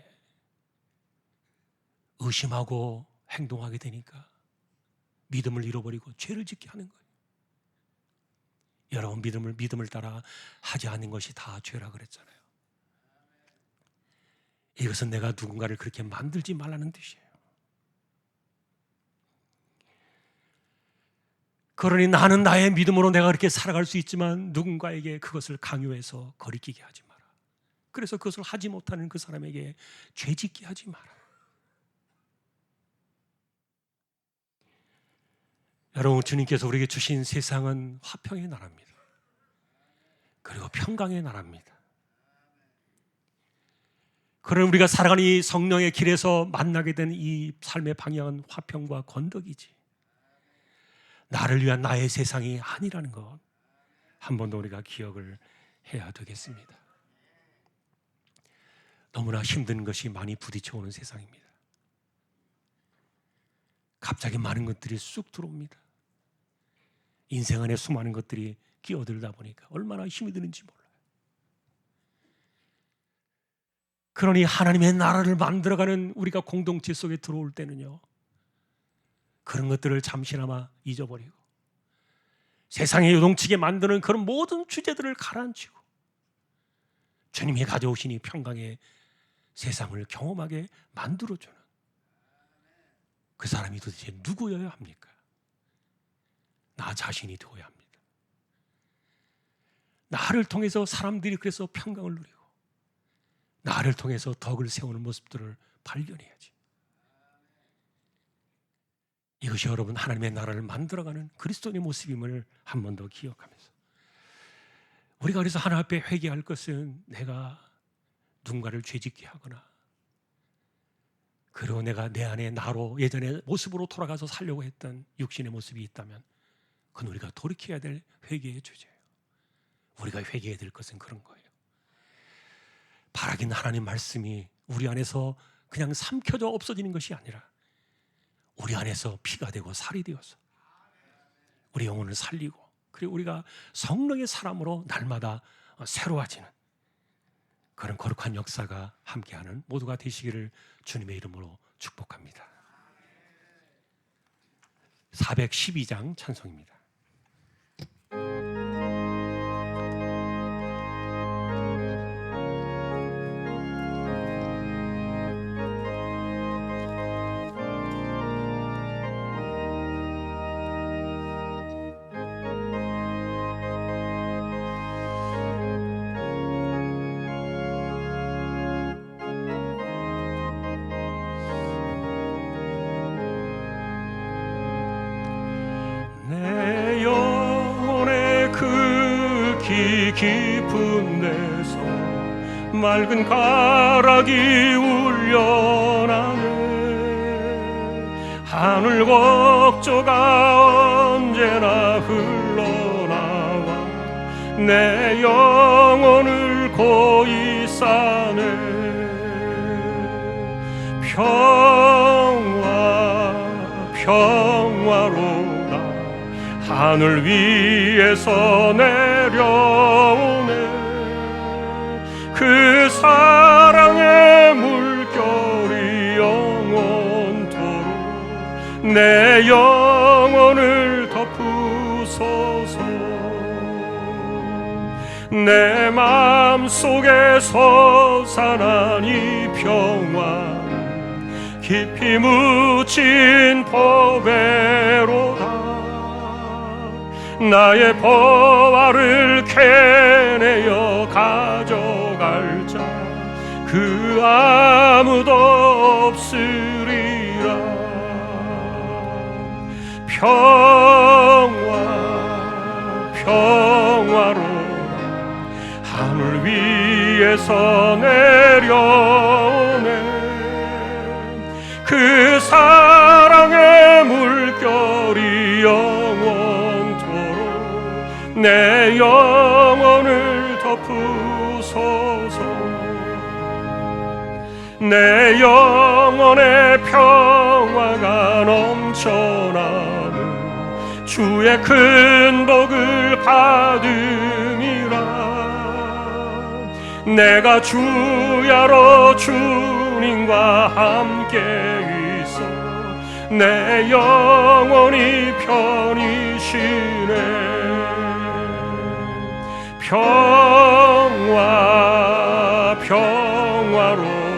의심하고 행동하게 되니까 믿음을 잃어버리고 죄를 짓게 하는 거예요. 여러분 믿음을 따라 하지 않는 것이 다 죄라 그랬잖아요. 이것은 내가 누군가를 그렇게 만들지 말라는 뜻이에요. 그러니 나는 나의 믿음으로 내가 그렇게 살아갈 수 있지만 누군가에게 그것을 강요해서 거리끼게 하지 마라. 그래서 그것을 하지 못하는 그 사람에게 죄짓게 하지 마라. 여러분 주님께서 우리에게 주신 세상은 화평의 나라입니다. 그리고 평강의 나라입니다. 그러나 우리가 살아가는 이 성령의 길에서 만나게 된 이 삶의 방향은 화평과 건덕이지 나를 위한 나의 세상이 아니라는 것 한 번 더 우리가 기억을 해야 되겠습니다. 너무나 힘든 것이 많이 부딪혀오는 세상입니다. 갑자기 많은 것들이 쑥 들어옵니다. 인생 안에 수많은 것들이 끼어들다 보니까 얼마나 힘이 드는지 몰라요. 그러니 하나님의 나라를 만들어가는 우리가 공동체 속에 들어올 때는요, 그런 것들을 잠시나마 잊어버리고 세상에 요동치게 만드는 그런 모든 주제들을 가라앉히고 주님이 가져오신 이 평강의 세상을 경험하게 만들어주는 그 사람이 도대체 누구여야 합니까? 나 자신이 되어야 합니다. 나를 통해서 사람들이 그래서 평강을 누리고 나를 통해서 덕을 세우는 모습들을 발견해야지. 이것이 여러분 하나님의 나라를 만들어가는 그리스도인의 모습임을 한 번 더 기억하면서, 우리가 그래서 하나님 앞에 회개할 것은 내가 누군가를 죄짓게 하거나 그리고 내가 내 안에 나로 예전의 모습으로 돌아가서 살려고 했던 육신의 모습이 있다면 그건 우리가 돌이켜야 될 회개의 주제예요. 우리가 회개해야 될 것은 그런 거예요. 바라긴 하나님 말씀이 우리 안에서 그냥 삼켜져 없어지는 것이 아니라 우리 안에서 피가 되고 살이 되어서 우리 영혼을 살리고, 그리고 우리가 성령의 사람으로 날마다 새로워지는 그런 거룩한 역사가 함께하는 모두가 되시기를 주님의 이름으로 축복합니다. 412장 찬송입니다. 내 영혼의 그 깊은 데서 맑은 가락이 울려나네. 하늘 곡조가 언제나 흘러나와 내 영혼을 고이 싸네. 평화로다 하늘 위에서 내려오네. 그 사랑의 물결이 영원토록 내 영혼을 덮으소서. 내 마음속에 솟아난 이 평화 깊이 묻힌 보배로다. 나의 보화를 캐내어 가져갈 자 그 아무도 없으리라. 평화로라 하늘 위에서 내려오네. 그 사랑의 물결이 영원토록 내 영혼을 덮으소서. 내 영혼의 평화가 넘쳐나는 주의 큰 복을 받음이라. 내가 주야로 주님과 함께 있어 내 영혼이 편히 쉬네. 평화로라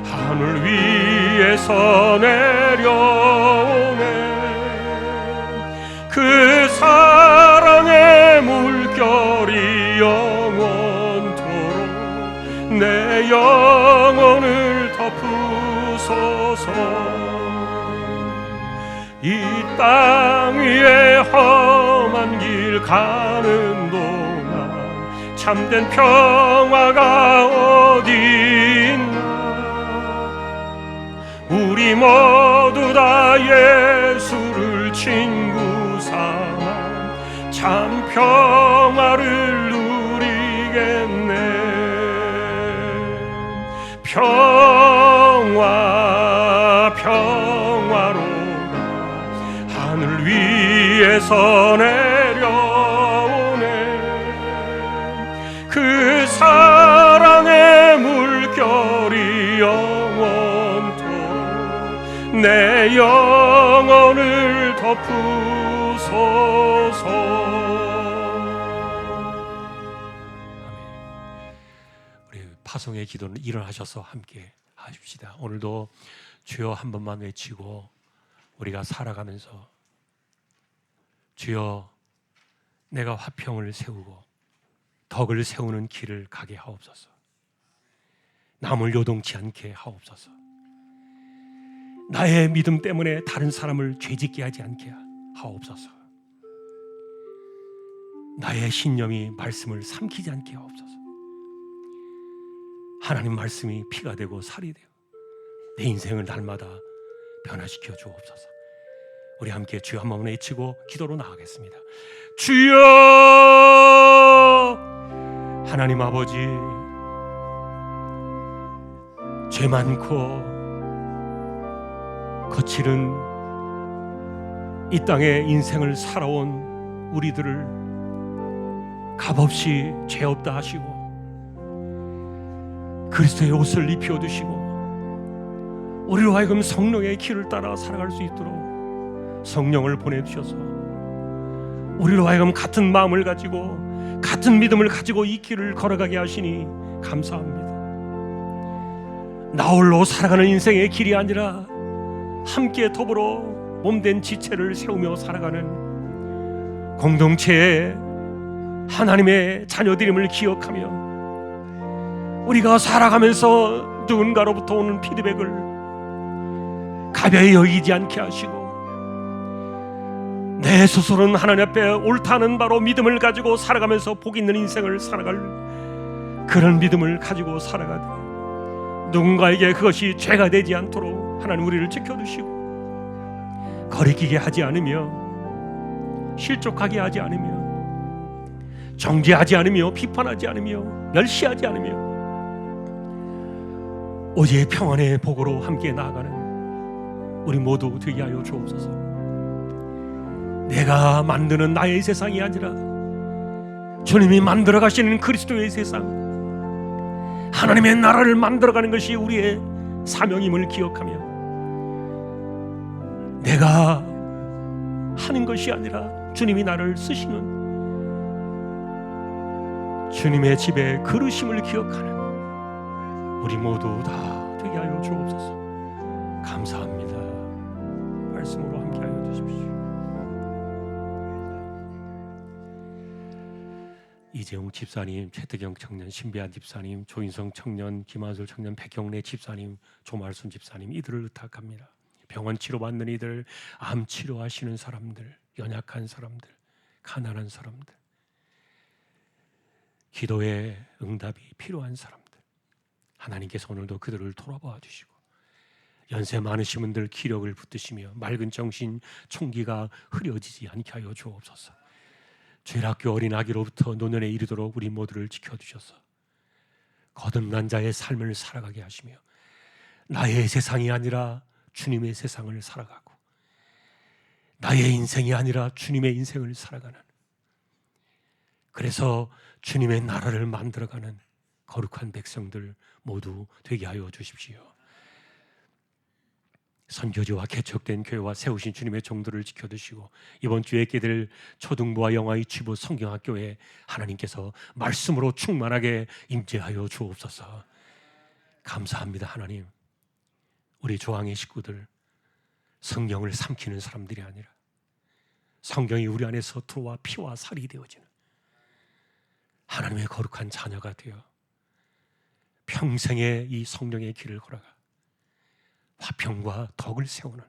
하늘 위에서 내려오네. 그 사랑의 물결이 영원토록 내 영혼을 덮으소서. 이 땅 위에 험한 길 가는 동안 참된 평화가 어디 있나. 우리 모두 다 예수를 친구 삼아 참 평화를 누리겠네. 평화로라 하늘 위 위에서 내려오네. 그 사랑의 물결이 영원토록 내 영혼을 덮으소서. 우리 파송의 기도는 일어나셔서 함께 하십시다. 오늘도 주여 한 번만 외치고 우리가 살아가면서 주여 내가 화평을 세우고 덕을 세우는 길을 가게 하옵소서. 남을 요동치 않게 하옵소서. 나의 믿음 때문에 다른 사람을 죄짓게 하지 않게 하옵소서. 나의 신념이 말씀을 삼키지 않게 하옵소서. 하나님 말씀이 피가 되고 살이 되고 내 인생을 날마다 변화시켜 주옵소서. 우리 함께 주여 한 번 외치고 기도로 나가겠습니다. 주여, 하나님 아버지, 죄 많고 거칠은 이 땅의 인생을 살아온 우리들을 값없이 죄 없다 하시고 그리스도의 옷을 입혀두시고 우리로 하여금 성령의 길을 따라 살아갈 수 있도록 성령을 보내주셔서 우리로 하여금 같은 마음을 가지고 같은 믿음을 가지고 이 길을 걸어가게 하시니 감사합니다. 나 홀로 살아가는 인생의 길이 아니라 함께 더불어 몸된 지체를 세우며 살아가는 공동체의 하나님의 자녀들임을 기억하며 우리가 살아가면서 누군가로부터 오는 피드백을 가벼이 여기지 않게 하시고 내 스스로는 하나님 앞에 옳다는 바로 믿음을 가지고 살아가면서 복 있는 인생을 살아갈 그런 믿음을 가지고 살아가되 누군가에게 그것이 죄가 되지 않도록 하나님 우리를 지켜주시고 거리끼게 하지 않으며 실족하게 하지 않으며 정죄하지 않으며 비판하지 않으며 멸시하지 않으며 오직 평안의 복으로 함께 나아가는 우리 모두 되게 하여 주옵소서. 내가 만드는 나의 세상이 아니라 주님이 만들어 가시는 그리스도의 세상, 하나님의 나라를 만들어가는 것이 우리의 사명임을 기억하며 내가 하는 것이 아니라 주님이 나를 쓰시는 주님의 집에 그르심을 기억하는 우리 모두 다 되게 하여 주옵소서. 감사합니다. 말씀으로 함께 하여 주십시오. 이재용 집사님, 최태경 청년, 신비한 집사님, 조인성 청년, 김한솔 청년, 백경래 집사님, 조말순 집사님, 이들을 의탁합니다. 병원 치료받는 이들, 암 치료하시는 사람들, 연약한 사람들, 가난한 사람들, 기도의 응답이 필요한 사람들, 하나님께서 오늘도 그들을 돌아봐 주시고 연세 많으신 분들 기력을 붙드시며 맑은 정신 총기가 흐려지지 않게 하여 주옵소서. 죄락교 어린 아기로부터 노년에 이르도록 우리 모두를 지켜주셔서 거듭난 자의 삶을 살아가게 하시며 나의 세상이 아니라 주님의 세상을 살아가고 나의 인생이 아니라 주님의 인생을 살아가는, 그래서 주님의 나라를 만들어가는 거룩한 백성들 모두 되게 하여 주십시오. 선교지와 개척된 교회와 세우신 주님의 종들을 지켜주시고 이번 주에 있게 될 초등부와 영아 유치부 성경학교에 하나님께서 말씀으로 충만하게 임재하여 주옵소서. 감사합니다. 하나님, 우리 조항의 식구들 성경을 삼키는 사람들이 아니라 성경이 우리 안에서 들어와 피와 살이 되어지는 하나님의 거룩한 자녀가 되어 평생의 이 성령의 길을 걸어가 화평과 덕을 세우는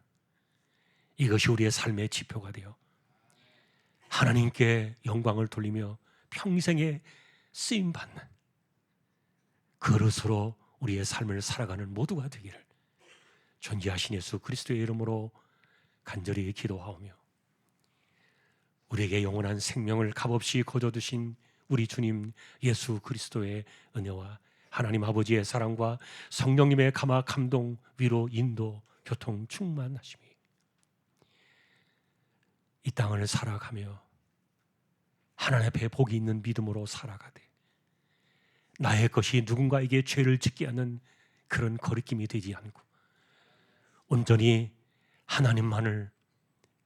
이것이 우리의 삶의 지표가 되어 하나님께 영광을 돌리며 평생에 쓰임받는 그릇으로 우리의 삶을 살아가는 모두가 되기를 존귀하신 예수 그리스도의 이름으로 간절히 기도하오며 우리에게 영원한 생명을 값없이 거둬두신 우리 주님 예수 그리스도의 은혜와 하나님 아버지의 사랑과 성령님의 감화 감동 위로 인도 교통 충만하심이 이 땅을 살아가며 하나님 앞에 복이 있는 믿음으로 살아가되 나의 것이 누군가에게 죄를 짓게 하는 그런 거리낌이 되지 않고 온전히 하나님만을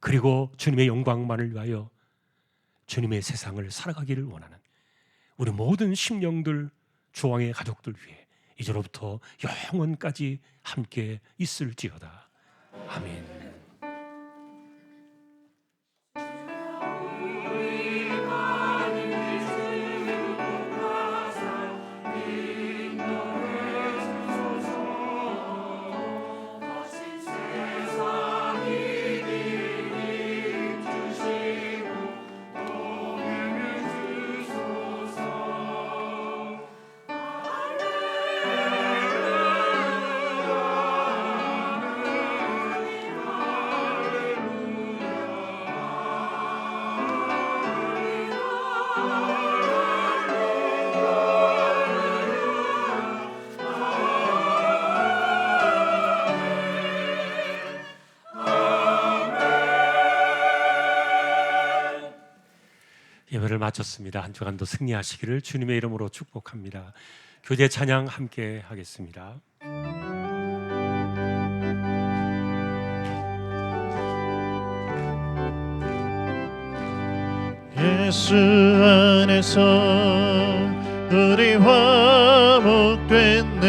그리고 주님의 영광만을 위하여 주님의 세상을 살아가기를 원하는 우리 모든 심령들, 조왕의 가족들 위해 이제로부터 영원까지 함께 있을지어다. 아멘. 예배를 마쳤습니다. 한 주간도 승리하시기를 주님의 이름으로 축복합니다. 교제 찬양 함께 하겠습니다. 예수 안에서 우리 화목됐네.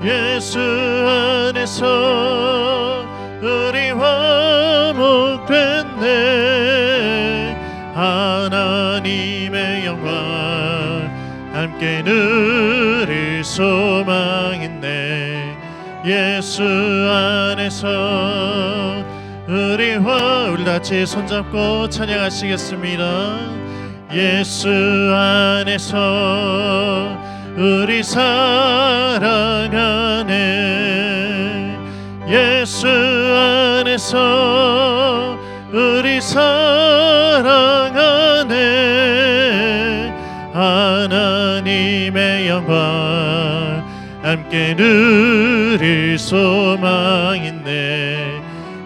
예수 안에서 우리 화목됐네. 하나님의 영광 함께 누릴 소망 있네. 예수 안에서 우리 다같이 손잡고 찬양하시겠습니다. 예수 안에서 우리 사랑하네. 예수 안에서 우리 사랑하네. 하나님의 영광 함께 누릴 소망 있네.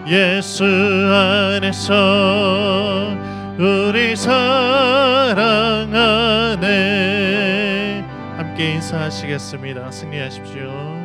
예수 안에서 우리 사랑하네. 함께 인사하시겠습니다. 승리하십시오.